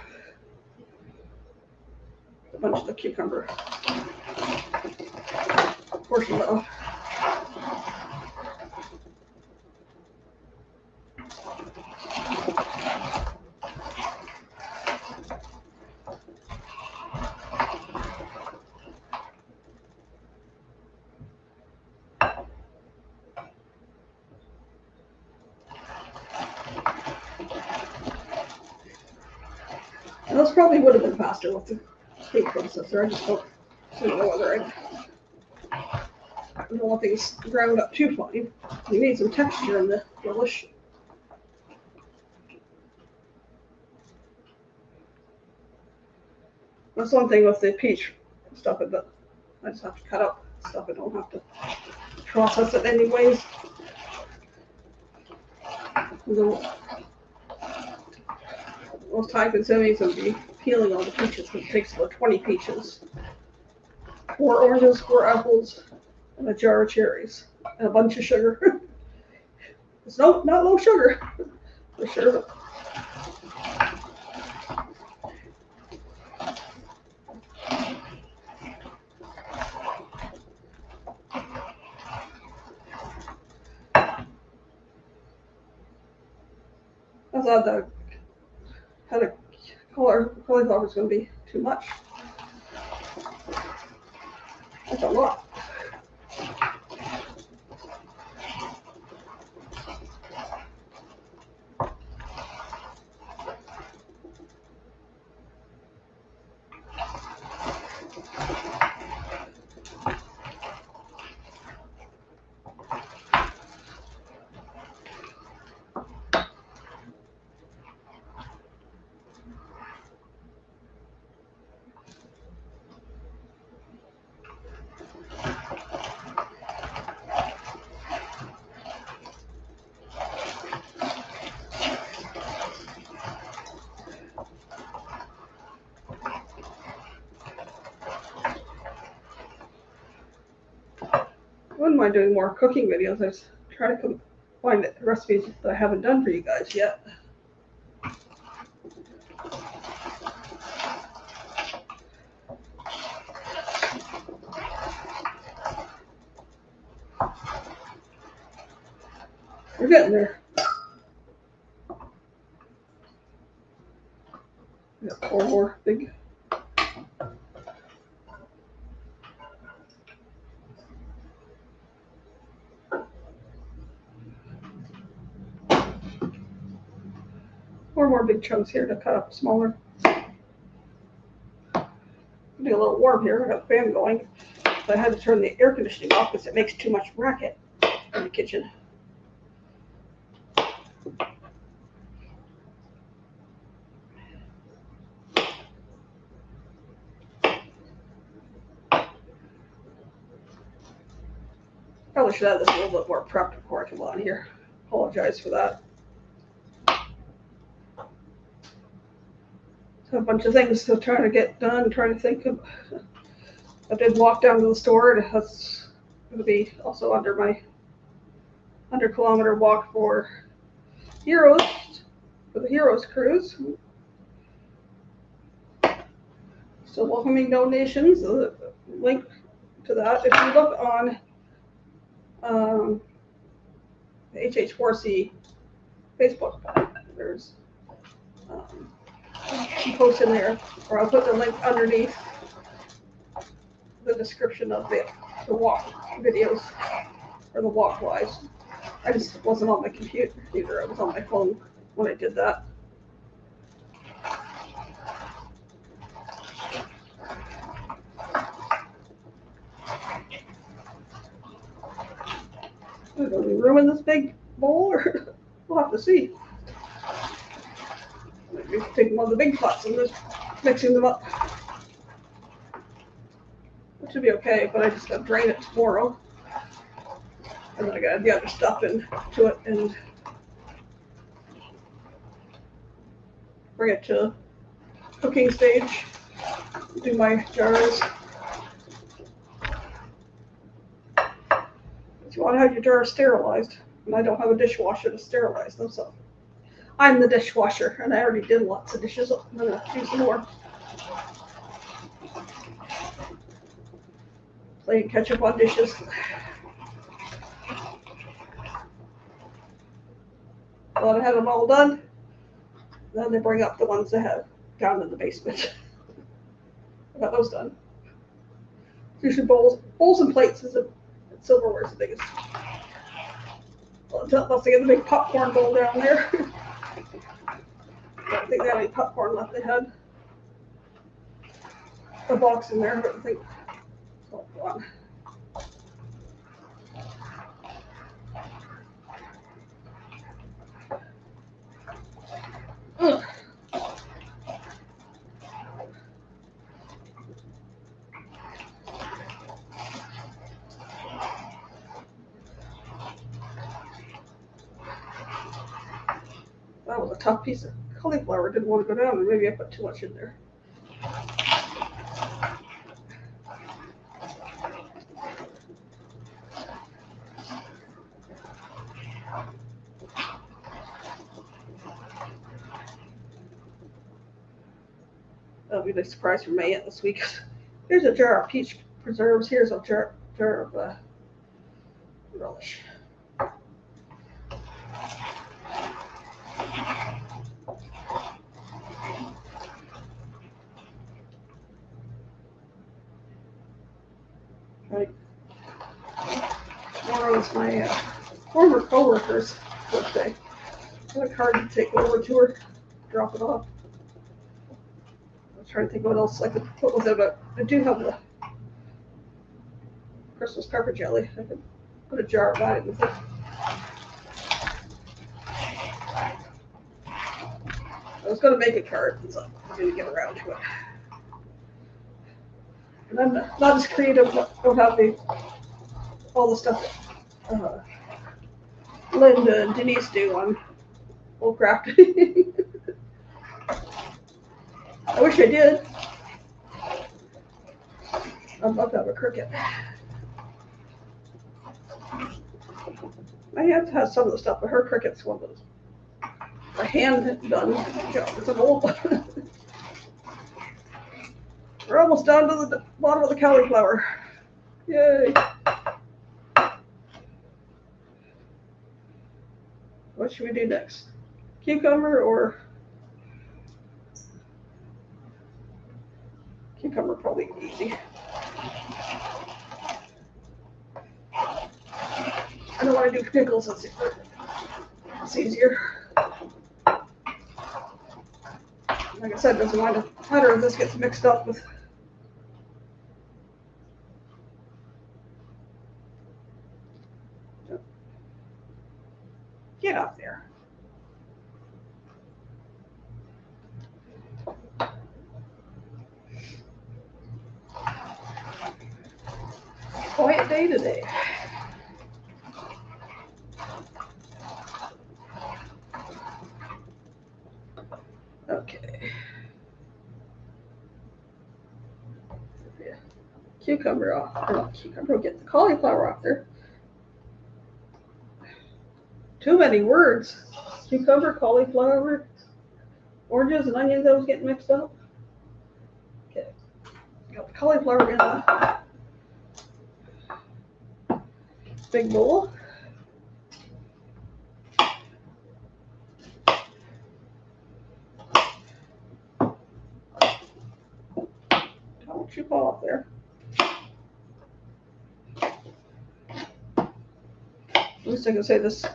A bunch of the cucumber portion off. And those probably would have been faster with the food processor. I just don't know whether I don't want things ground up too fine. You need some texture in the relish. That's one thing with the peach stuff, but I just have to cut up stuff. I don't have to process it anyways. Most time consuming is going to be peeling all the peaches, because it takes about 20 peaches, 4 oranges, 4 apples, and a jar of cherries, and a bunch of sugar. It's not low sugar, for sure. I thought that had a cauliflower was going to be too much. That's a lot. I wouldn't mind doing more cooking videos. I just try to find recipes that I haven't done for you guys yet. We're getting there. We got 4 more big. Four more big chunks here to cut up smaller. It'll be a little warm here. I got the fan going. So I had to turn the air conditioning off because it makes too much racket in the kitchen. Probably should have this a little bit more prepped before I come on here. Apologize for that. So a bunch of things to try to get done. Trying to think of. I did walk down to the store. That's going to be also under my 100-kilometer walk for Heroes, for the Heroes cruise. So welcoming donations. The link to that. If you look on the HH4C Facebook, there's some posts in there, or I'll put the link underneath the description of the walk videos or the walk lives. I just wasn't on my computer either. I was on my phone when I did that. Are we ruin this big bowl, or we'll have to see. Maybe taking one of the big pots and just mixing them up. It should be okay, but I just gotta drain it tomorrow. And then I gotta add the other stuff into it and bring it to cooking stage. Do my jars. You want to have your jars sterilized, and I don't have a dishwasher to sterilize them, so I'm the dishwasher, and I already did lots of dishes. I'm gonna do some more. Playing catch up on dishes. Thought I had them all done. Then they bring up the ones I have down in the basement. I got those done. Usually bowls and plates is silverware is the biggest. Well, unless they get the big popcorn bowl down there. I don't think they had any popcorn left. They had a box in there, but I think it's all gone. Ugh. That was a tough piece of cauliflower. Didn't want to go down, and maybe I put too much in there. That'll be a nice surprise for my aunt this week. Here's a jar of peach preserves. Here's a jar of relish. Right. Tomorrow is my former co-worker's birthday. I have a card to take over to her, drop it off. I was trying to think what else I could put with it, but I do have the Christmas pepper jelly. I could put a jar of that in with it. I was going to make a card, so I didn't get around to it. And I'm not as creative about all the stuff that Linda and Denise do on old crafting. I wish I did. I'd love to have a Cricut. I have to have some of the stuff, but her Cricut's one of those a hand done job. It's an old one. We're almost down to the bottom of the cauliflower. Yay. What should we do next? Cucumber or cucumber? Probably easy. I don't want to do pickles. It's easier. Like I said, it doesn't matter if this gets mixed up with. Get up there. Quiet day today. Okay. cucumber off. Or not cucumber, we'll get the cauliflower off there. Too many words. Cucumber, cauliflower, oranges and onions I was getting mixed up. Okay. Got the cauliflower in the big bowl. Don't you fall off there. At least I can say this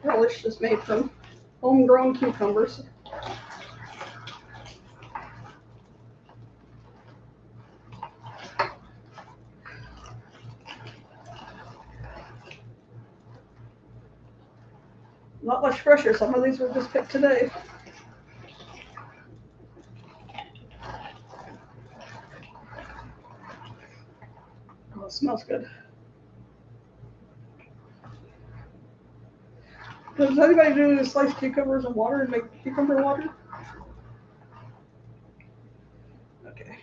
relish is made from homegrown cucumbers. Not much fresher. Some of these were just picked today. Oh, it smells good. Does anybody do sliced cucumbers in water and make cucumber water? Okay.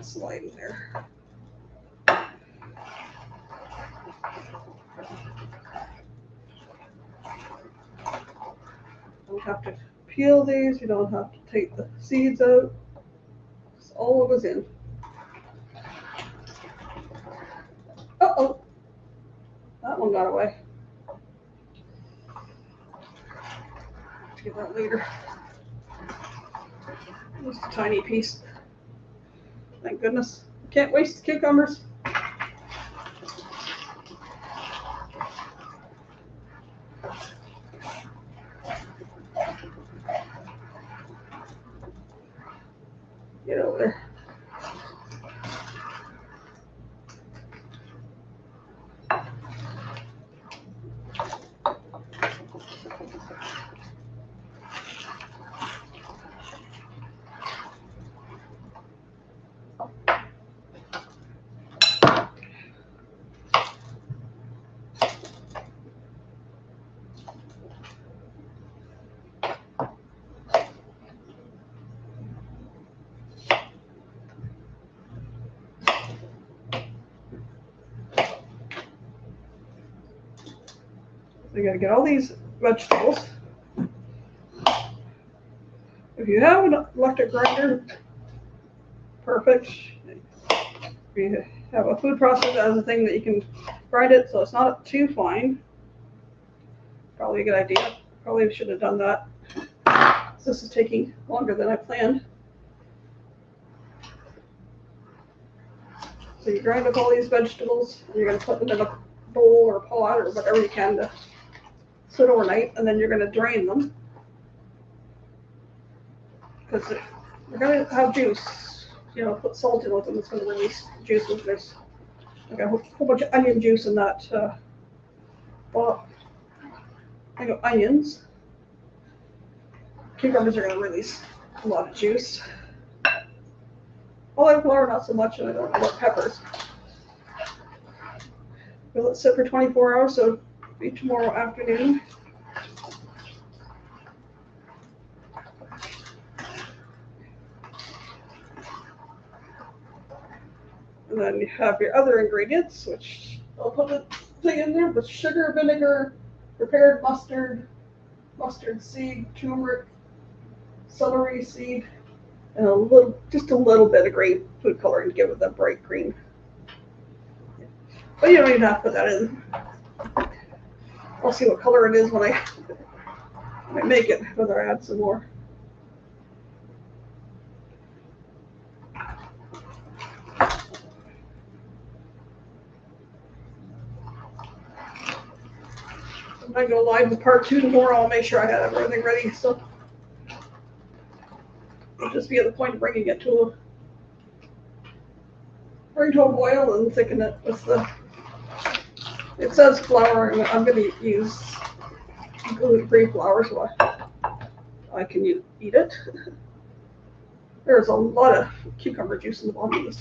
Slide in there. Don't have to peel these. You don't have to take the seeds out. It's all goes in. Uh-oh. That one got away. Let's get that later. Just a tiny piece. Thank goodness. Can't waste the cucumbers. Get over there. We gotta get all these vegetables. If you have an electric grinder, perfect. If you have a food processor as a thing that you can grind it so it's not too fine, probably a good idea. Probably should have done that. This is taking longer than I planned. So you grind up all these vegetables, and you're going to put them in a bowl or pot or whatever you can to sit overnight, and then you're going to drain them because they're going to have juice. You know, put salt in with them, it's going to release juices. There's like a whole bunch of onion juice in that pot. I got onions. Cucumbers are going to release a lot of juice. Cauliflower, not so much, and I don't know about peppers. We'll let it sit for 24 hours, so it'll be tomorrow afternoon. And then you have your other ingredients, which I'll put the thing in there with sugar, vinegar, prepared mustard, mustard seed, turmeric, celery seed, and just a little bit of green food coloring to give it that bright green. But you don't even have to put that in. I'll see what color it is when I make it, whether I add some more. When I go live with part 2 tomorrow, I'll make sure I have everything ready. So it'll just be at the point of bringing it to a boil and thicken it with the. It says flour, and I'm going to use gluten-free flour, so I can eat it. There's a lot of cucumber juice in the bottom of this.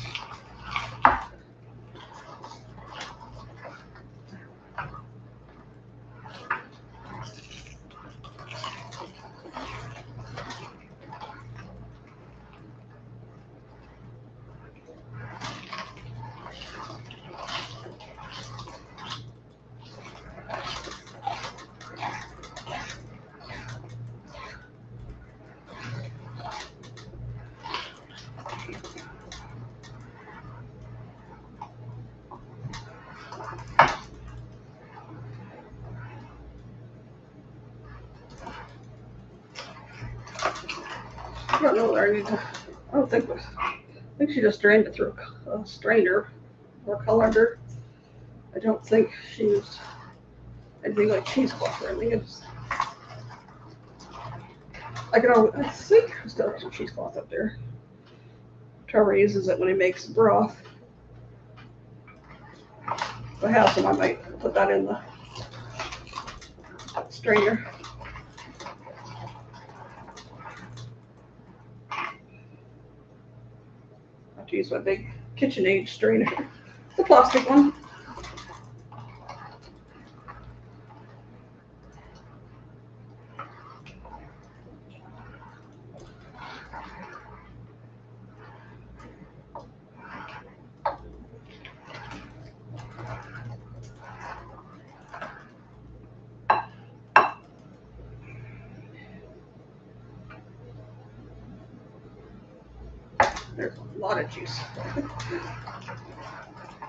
I don't know whether I need to. I don't think this. I think she just drained it through a strainer or colander. I don't think she used anything like cheesecloth or anything. I think I still have some cheesecloth up there. Trevor uses it when he makes broth. If I have some, I might put that in the strainer. I have to use my big KitchenAid strainer, the plastic one. There's a lot of juice.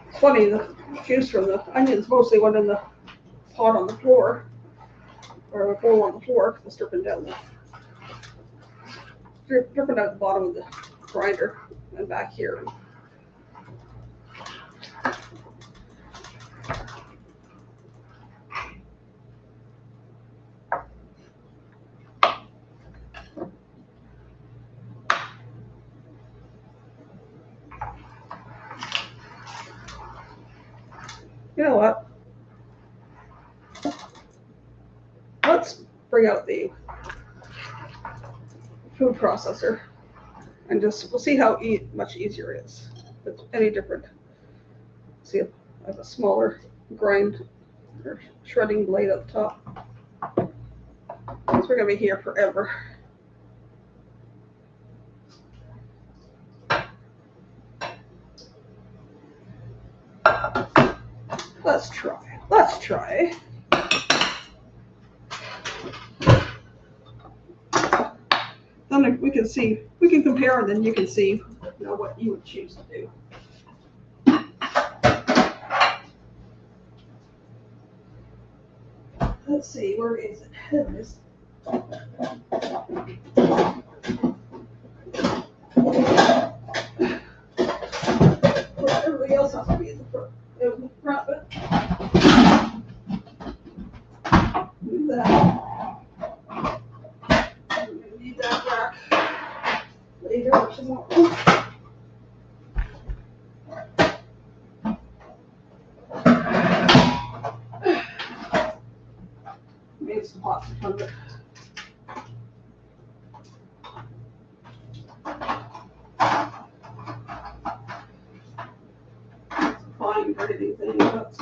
It's funny, the juice from the onions mostly went in the pot on the floor, or a bowl on the floor, because it's dripping down dripping out the bottom of the grinder and back here. You know what? Let's bring out the food processor and we'll see how much easier it is. If it's any different. See if I have a smaller grind or shredding blade up top. Because we're gonna be here forever. Let's try. Then we can compare, and then you can see, what you would choose to do. Let's see, where is it? There it is. Everybody else has to be in the front. But move that. We're going to need that back later or tomorrow. Made some pots in front of it. Fine grading thing, that's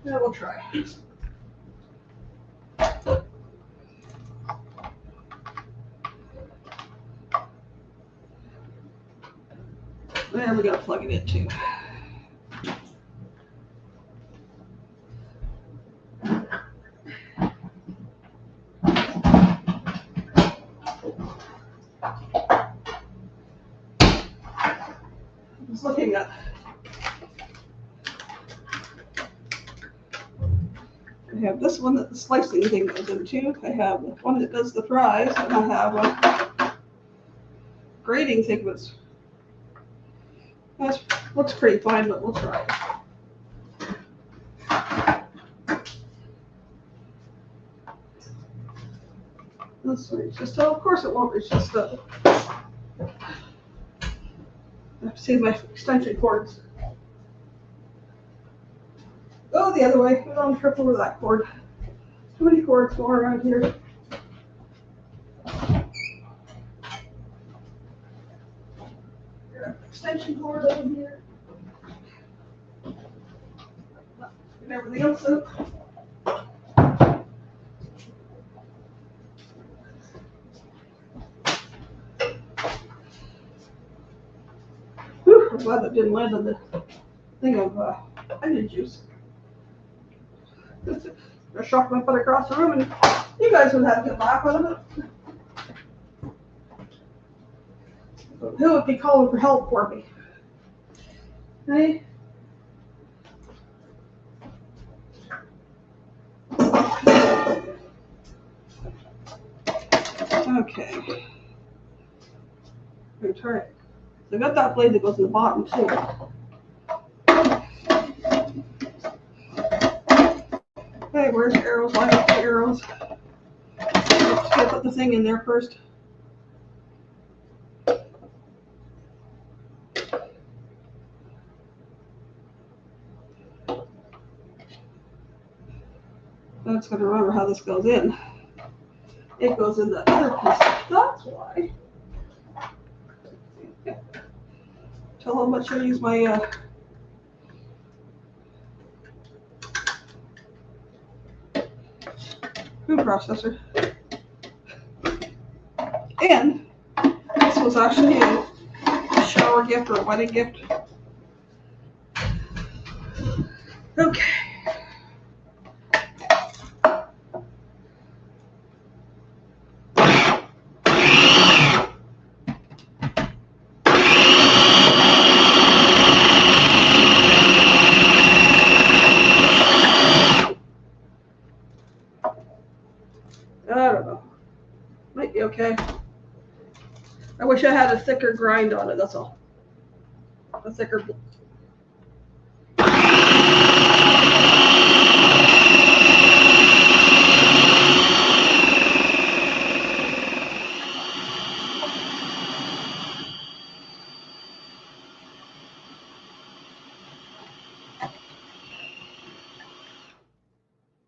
yeah, we'll try. And we gotta plug it in too. I was looking at I have this one that the slicing thing goes into. I have one that does the fries, and I have a grating thing that looks pretty fine, but we'll try it. Let's see, of course it won't, it's just the have to save my extension cords. Go the other way. I don't trip over that cord. Too many cords going around here. Extension cord over here. And everything else up. Whew, I'm glad that didn't land on the thing of onion juice. I shocked my foot across the room, and you guys would have a good laugh out of it. Who would be calling for help for me? Hey? Okay. I'm gonna try it. So I got that blade that goes in the bottom too. Okay, where's the arrows? Line up the arrows. Just gotta put the thing in there first. That's gonna remember how this goes in. It goes in the other piece. That's why. Tell how much I use my food processor. And this was actually a shower gift or a wedding gift. Okay. I don't know. Might be okay. I wish I had a thicker grind on it, that's all. A thicker.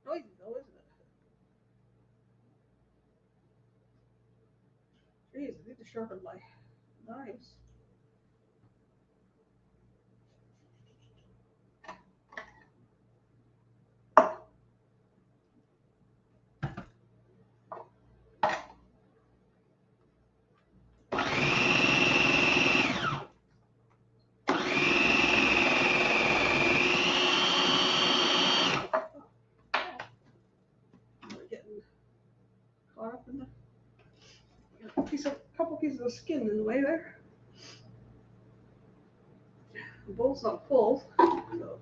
Noisy though, isn't it? Jeez, I need to sharpen my knives. We're getting caught up in the couple pieces of skin in the way there. The bowl's not full, so.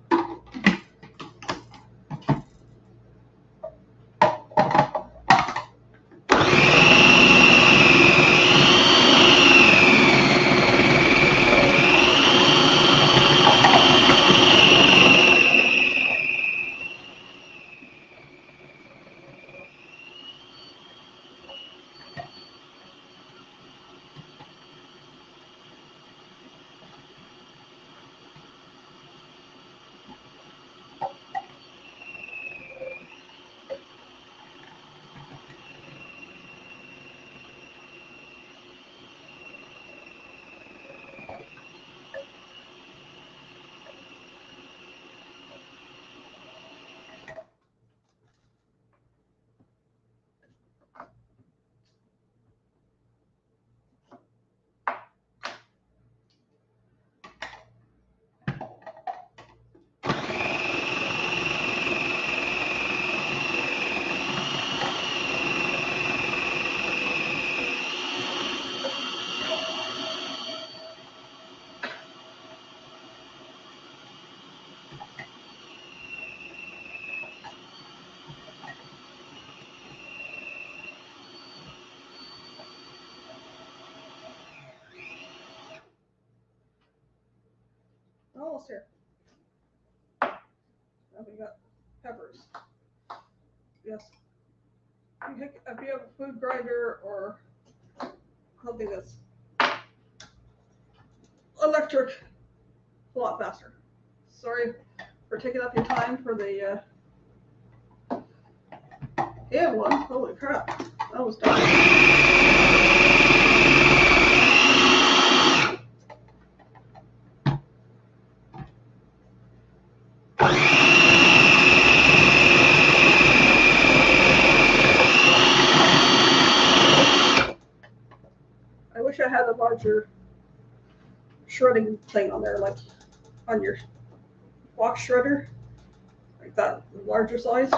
Almost here. Now we got peppers. Yes. If you have a food grinder or something that's electric a lot faster. Sorry for taking up your time for the hand one. Holy crap, that was done. I wish I had a larger shredding thing on there, like on your box shredder, like that larger size,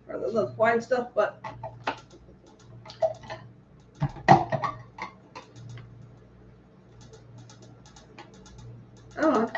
rather than the fine stuff. But I don't know.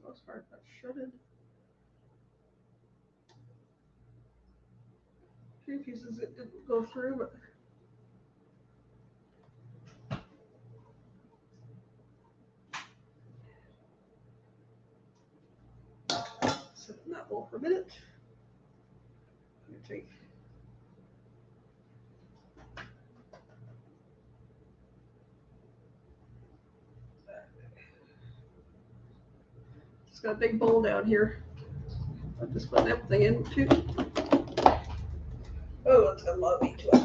Most part that's shredded. A few pieces it didn't go through, but sit in that bowl for a minute. I'm gonna take just got a big bowl down here. I'll just put everything into. Oh, it's got a lot of meat to it.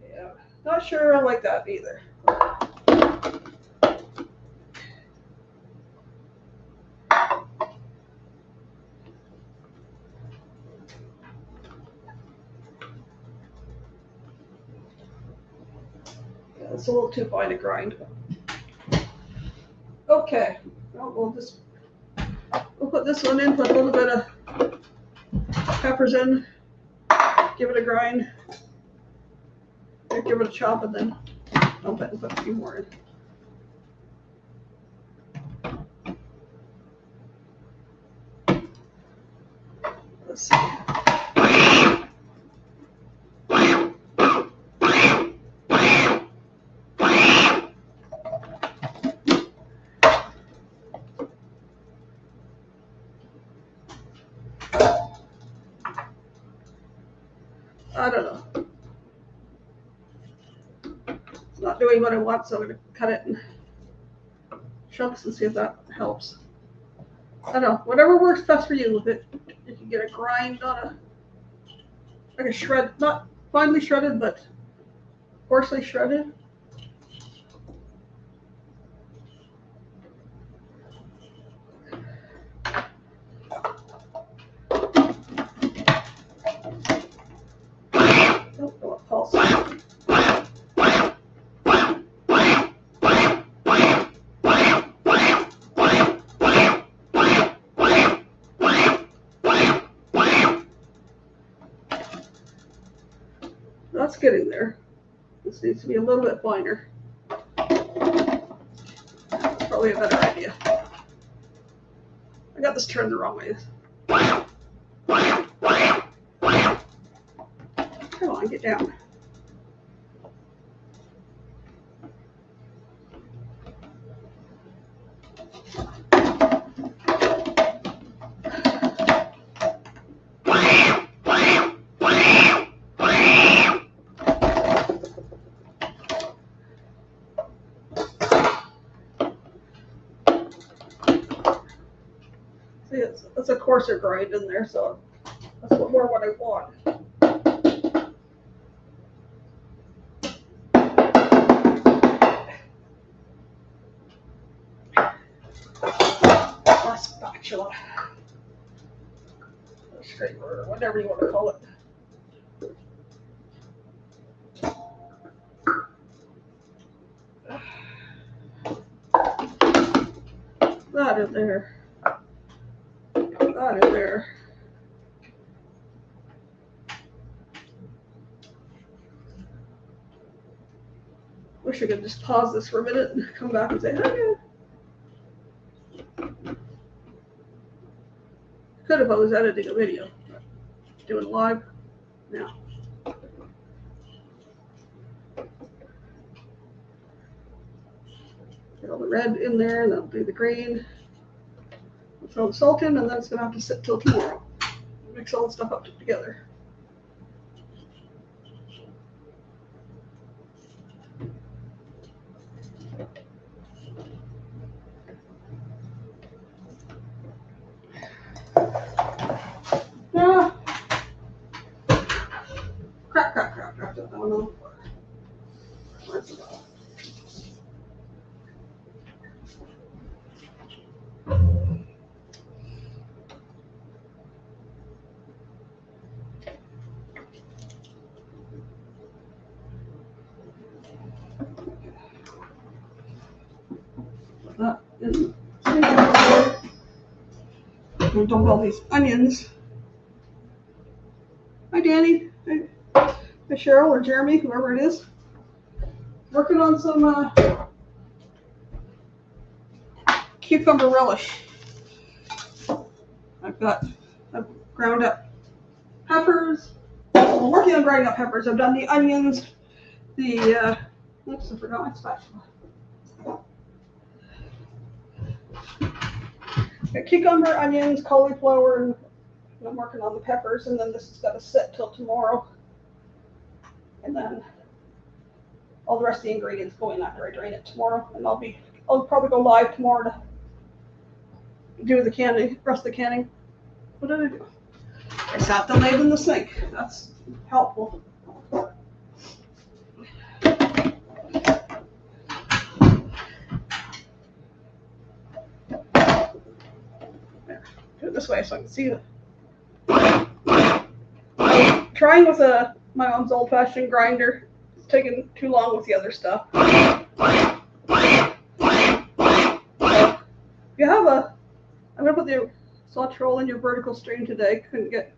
Yeah, not sure I like that either. Yeah, it's a little too fine to grind. Okay, well, we'll put this one in, put a little bit of peppers in, give it a grind, give it a chop, and then dump it and put a few more in. Let's see. I don't know. It's not doing what I want, so I'm going to cut it in chunks and see if that helps. I don't know. Whatever works best for you. If you get a grind on like a shred, not finely shredded, but coarsely shredded. Oh, pulse. That's getting there. This needs to be a little bit finer. That's probably a better idea. I got this turned the wrong way. Come on, get down. See, it's a coarser grind in there, so that's more what I want. Spatula, or scraper, or whatever you want to call it. That in there. That in there. Wish I could just pause this for a minute and come back and say, okay. Could if I was editing a video. Doing live now. Get all the red in there, and then I'll do the green. I'll throw the salt in, and then it's going to have to sit till tomorrow. Mix all the stuff up together. Ah. Crap. I don't know. Where's it all? That in. And dump all these onions. Hi, Danny. Hi, Cheryl or Jeremy, whoever it is. Working on some cucumber relish. I've ground up peppers. I'm working on grinding up peppers. I've done the onions, oops, I forgot my spatula. Got cucumber, onions, cauliflower, and I'm working on the peppers, and then this has got to sit till tomorrow. And then all the rest of the ingredients go in after I drain it tomorrow, and I'll probably go live tomorrow to do the canning, rest of the canning. What did I do? I sat the lid in the sink. That's helpful. There. Do it this way so I can see it. I'm trying with my mom's old-fashioned grinder. It's taking too long with the other stuff. If you have I'm gonna put the cilantro in your vertical stream today. Couldn't get.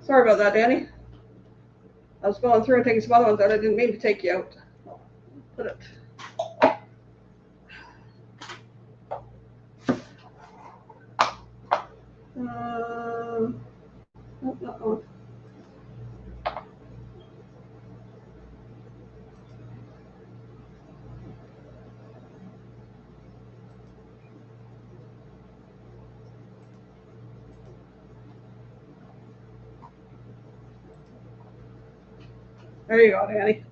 Sorry about that, Danny. I was going through and taking some other ones out. I didn't mean to take you out. I'll put it. Not that one. There you go, Danny.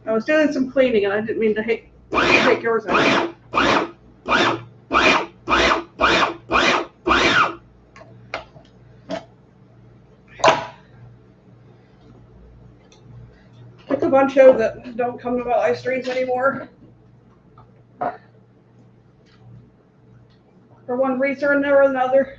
I was doing some cleaning and I didn't mean to take yours out. Took a bunch out that don't come to my live streams anymore. For one reason or another.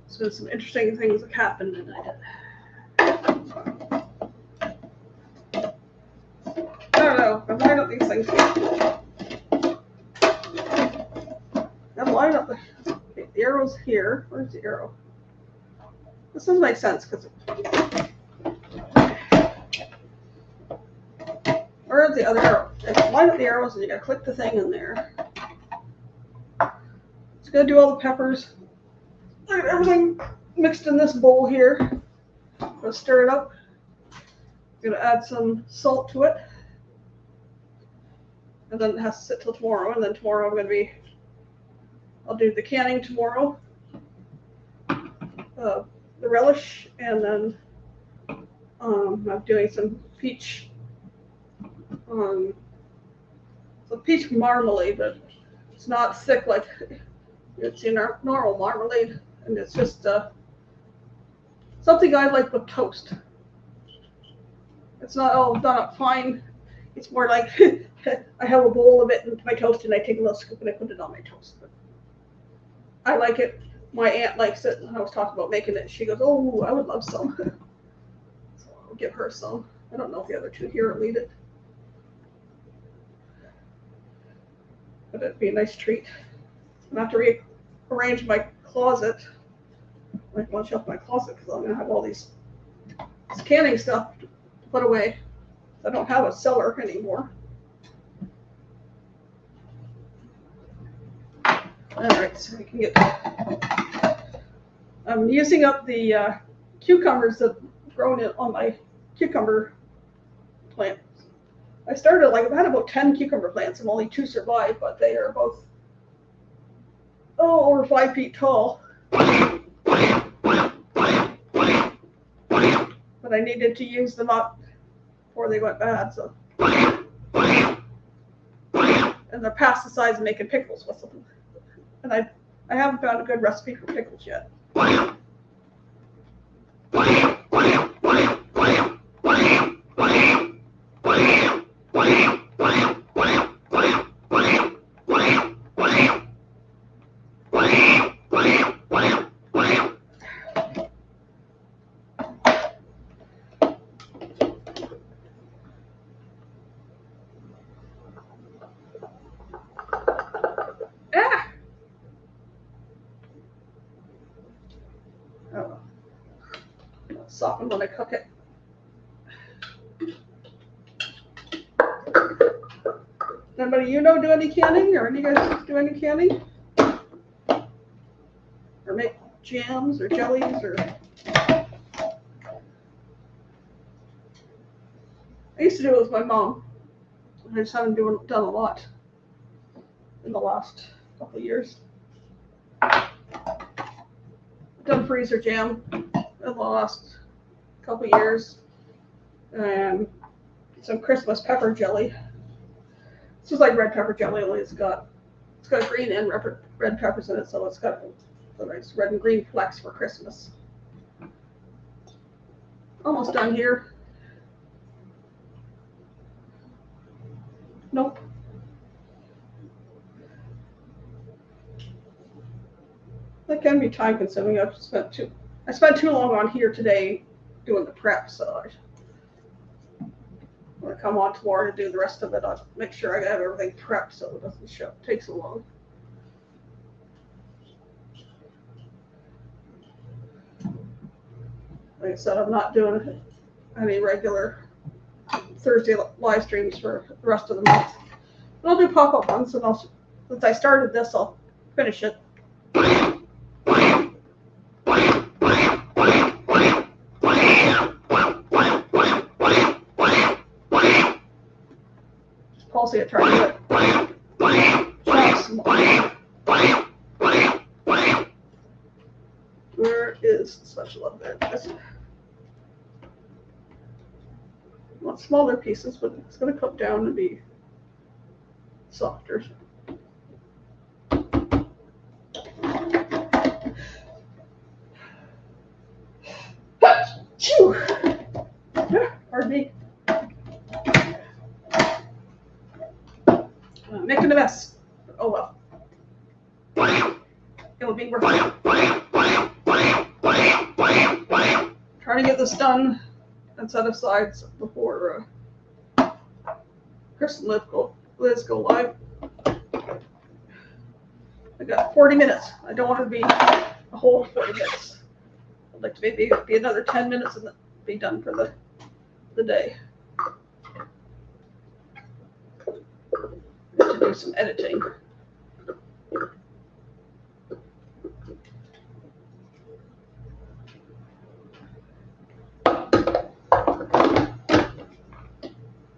So some interesting things that happened tonight. I don't know. I'm lining up these things. I'm lining up the arrow's here. Where's the arrow? This doesn't make sense because where's the other arrow? Line up the arrows and you gotta click the thing in there. It's gonna do all the peppers. Look at everything mixed in this bowl here. Gonna stir it up. Gonna add some salt to it. And then it has to sit till tomorrow. And then tomorrow I'll do the canning tomorrow. The relish, and then I'm doing some peach marmalade, but it's not thick like it's in our normal marmalade, and it's just something I like with toast. It's not all done up fine. It's more like I have a bowl of it and my toast, and I take a little scoop and I put it on my toast. But I like it. My aunt likes it. I was talking about making it. She goes, "Oh, I would love some." So I'll give her some. I don't know if the other two here will eat it, but it'd be a nice treat. I'm gonna have to rearrange my closet, like one shelf in my closet, because I'm gonna have all this canning stuff to put away. I don't have a cellar anymore. All right, so we can get. I'm using up the cucumbers that have grown on my cucumber plant. I started I had about 10 cucumber plants and only 2 survived, but they are both over 5 feet tall. But I needed to use them up before they went bad, so. And they're pesticides and making pickles with them. And I haven't found a good recipe for pickles yet. Soften when I cook it. Anybody do any canning, or any guys do any canning? Or make jams or jellies or? I used to do it with my mom. I just haven't done a lot in the last couple of years. I've done freezer jam in the last couple of years, and some Christmas pepper jelly. It's just like red pepper jelly, only it's got green and red peppers in it, so it's got the nice red and green flecks for Christmas. Almost done here. Nope. That can be time consuming. I spent too long on here today doing the prep, so when I come on tomorrow to do the rest of it, I'll make sure I have everything prepped so it doesn't take so long. Like I said, I'm not doing any regular Thursday live streams for the rest of the month. But I'll do pop-up ones, and since I started this, I'll finish it. Pulsing it, trying to get small. Where is the special up there? I want smaller pieces, but it's going to cook down and be softer. Pardon me. Making a mess. Oh well. It'll be worth it. Trying to get this done and set aside before Chris and Liz go live. I got 40 minutes. I don't want it to be a whole 40 minutes. I'd like to maybe be another 10 minutes and then be done for the day. To do some editing.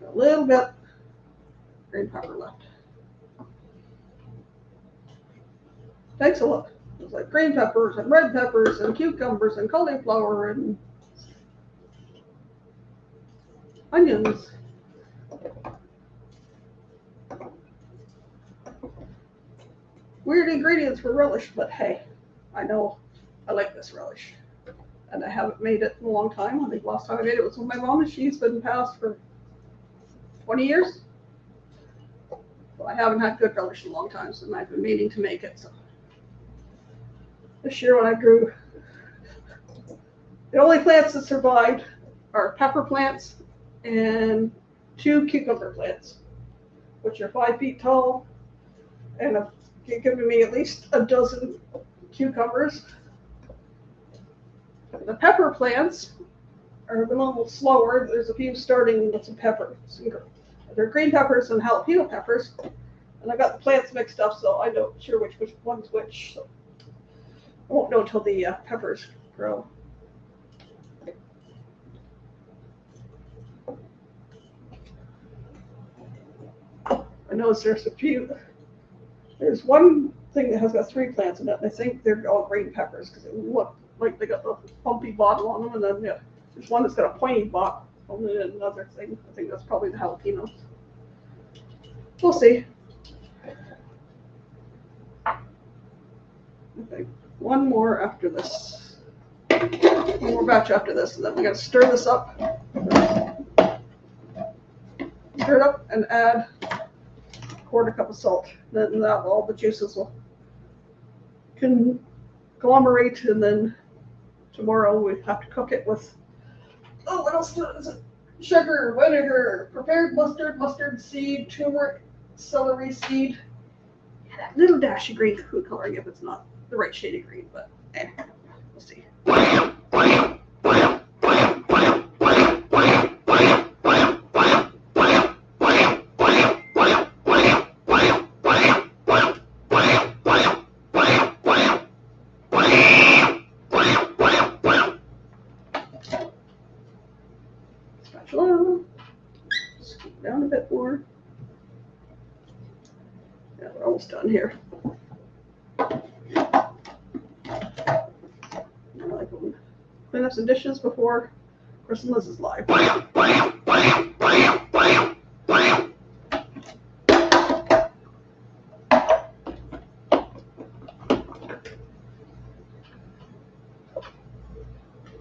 A little bit green pepper left. Takes a look. It's like green peppers and red peppers and cucumbers and cauliflower and onions. Weird ingredients for relish, but hey, I know I like this relish. And I haven't made it in a long time. I think last time I made it was with my mom, and she's been passed for 20 years. So I haven't had good relish in a long time, so I've been meaning to make it. So this year when I grew, the only plants that survived are pepper plants and 2 cucumber plants, which are 5 feet tall, and have given me at least a dozen cucumbers. The pepper plants are a little slower. There's a few starting with some peppers. They're green peppers and jalapeno peppers. And I got the plants mixed up, so I'm not sure which one's which. So I won't know until the peppers grow. I noticed there's a few. There's one thing that has got 3 plants in it, and I think they're all green peppers because it look like they got the bumpy bottom on them, and then there's one that's got a pointy bottom, and then another thing. I think that's probably the jalapenos. We'll see. Okay, one more after this. One more batch after this, and then we're going to stir this up. Stir it up and add a 1/4 cup of salt. Then that all the juices will conglomerate, and then tomorrow we have to cook it with, what else is it? Sugar, vinegar, prepared mustard, mustard seed, turmeric, celery seed, and that little dash of green food coloring if it's not the right shade of green, but we'll see. Spatula. Scoop down a bit more. Yeah, we're almost done here. Clean up some dishes before Christmas is live.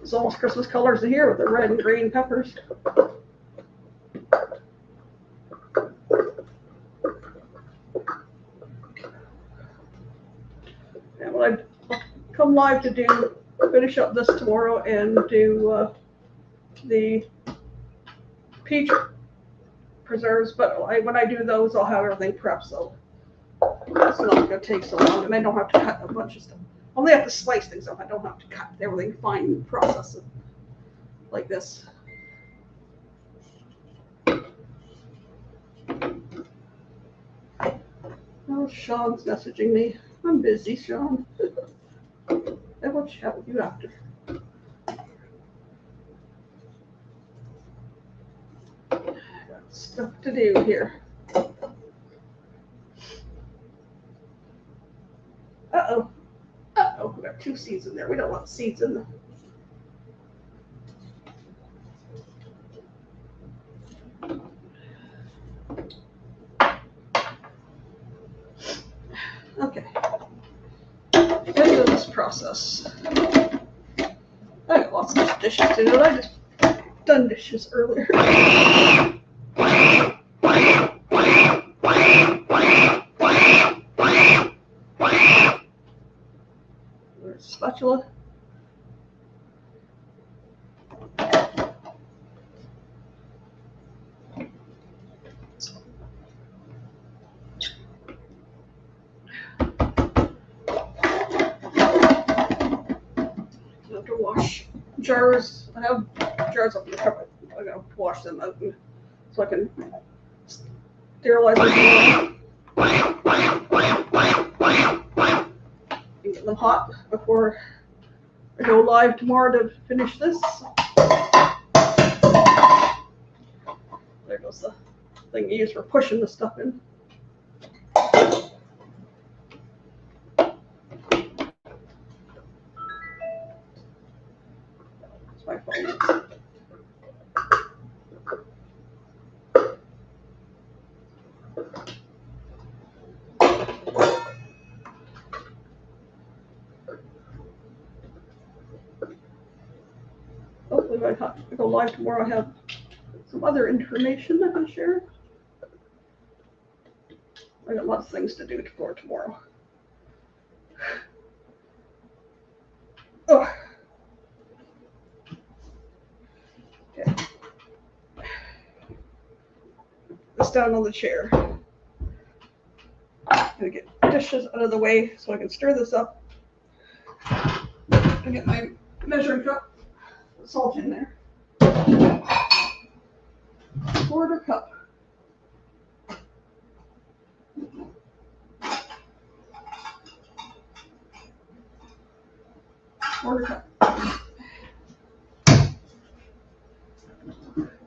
It's almost Christmas colors in here with the red and green peppers. And when I come live to finish up this tomorrow and do the peach preserves, but when I do those, I'll have everything prepped, so it's not going to take so long, and I don't have to cut a bunch of stuff. I only have to slice things up. I don't have to cut everything fine and process it like this. Oh, Sean's messaging me. I'm busy, Sean. I will chat with you after. Got stuff to do here. Uh-oh. Uh-oh, we got 2 seeds in there. We don't want seeds in the... Okay. End of this process. I got lots of dishes to do. I just done dishes earlier. There's a spatula. Wash jars. I have jars up in the cupboard. I'm gonna wash them out so I can sterilize them and get them hot before I go live tomorrow to finish this. There goes the thing you use for pushing the stuff in. My phone. I go live tomorrow, I have some other information I can share. I got lots of things to do for tomorrow. Oh. Okay. This down on the chair. I'm gonna get dishes out of the way so I can stir this up. I get my measuring cup, put salt in there. 1/4 cup.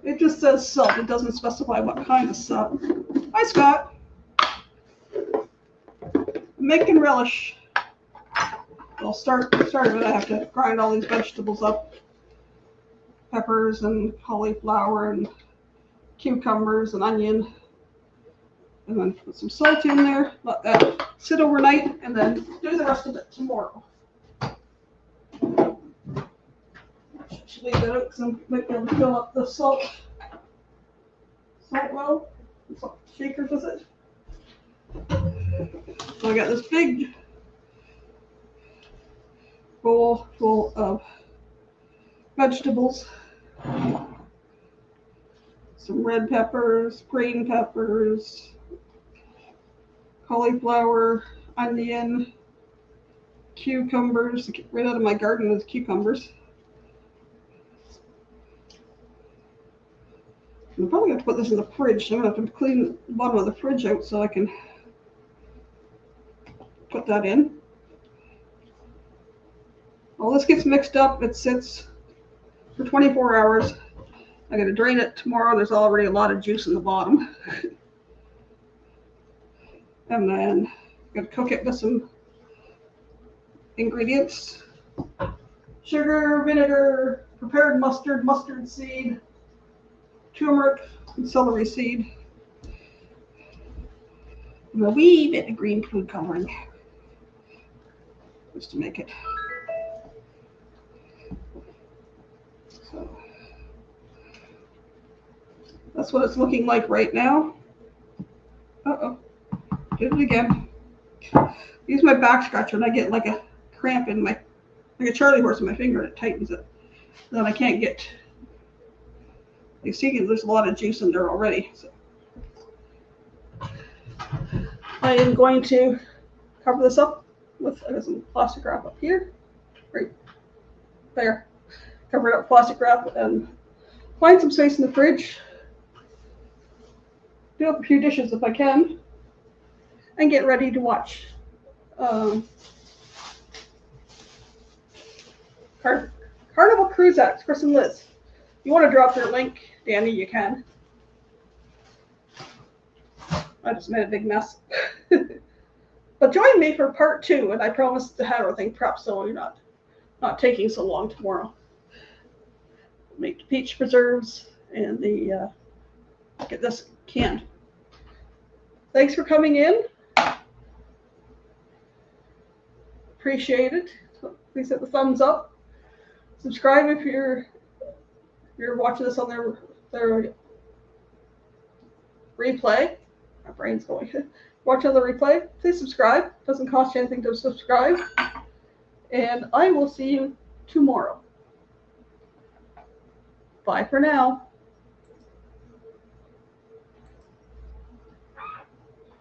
It just says salt. It doesn't specify what kind of salt. Hi, Scott. Making relish. I'll start with it. I have to grind all these vegetables up. Peppers and cauliflower and cucumbers and onion. And then put some salt in there. Let that sit overnight and then do the rest of it tomorrow. Should leave that out because I might be able to fill up the salt well. Salt shakers with it. So I got this big bowl full of vegetables. Some red peppers, green peppers, cauliflower, onion, cucumbers. Right out of my garden is cucumbers. I'm probably going to put this in the fridge. I'm going to have to clean the bottom of the fridge out so I can put that in. All this gets mixed up. It sits for 24 hours. I'm going to drain it tomorrow. There's already a lot of juice in the bottom. And then I'm going to cook it with some ingredients. Sugar, vinegar, prepared mustard, mustard seed, turmeric, and celery seed. And a wee bit of green food coloring. Just to make it. So that's what it's looking like right now. Uh-oh. Did it again. Use my back scratcher and I get like a cramp in my, like a Charlie horse in my finger, and it tightens it. Then I can't get, you see there's a lot of juice in there already. So I am going to cover this up with some plastic wrap up here. Right there. Cover it up with plastic wrap and find some space in the fridge. Do up a few dishes if I can. And get ready to watch Carnival Cruise Acts, Chris and Liz. If you want to drop their link, Danny, you can. I just made a big mess. But join me for part 2, and I promise to have everything prepped so you're not taking so long tomorrow. Make the peach preserves and the get this canned. Thanks for coming in. Appreciate it. Please hit the thumbs up. Subscribe if you're watching this on their replay. My brain's going. Watch on the replay. Please subscribe. Doesn't cost you anything to subscribe. And I will see you tomorrow. Bye for now.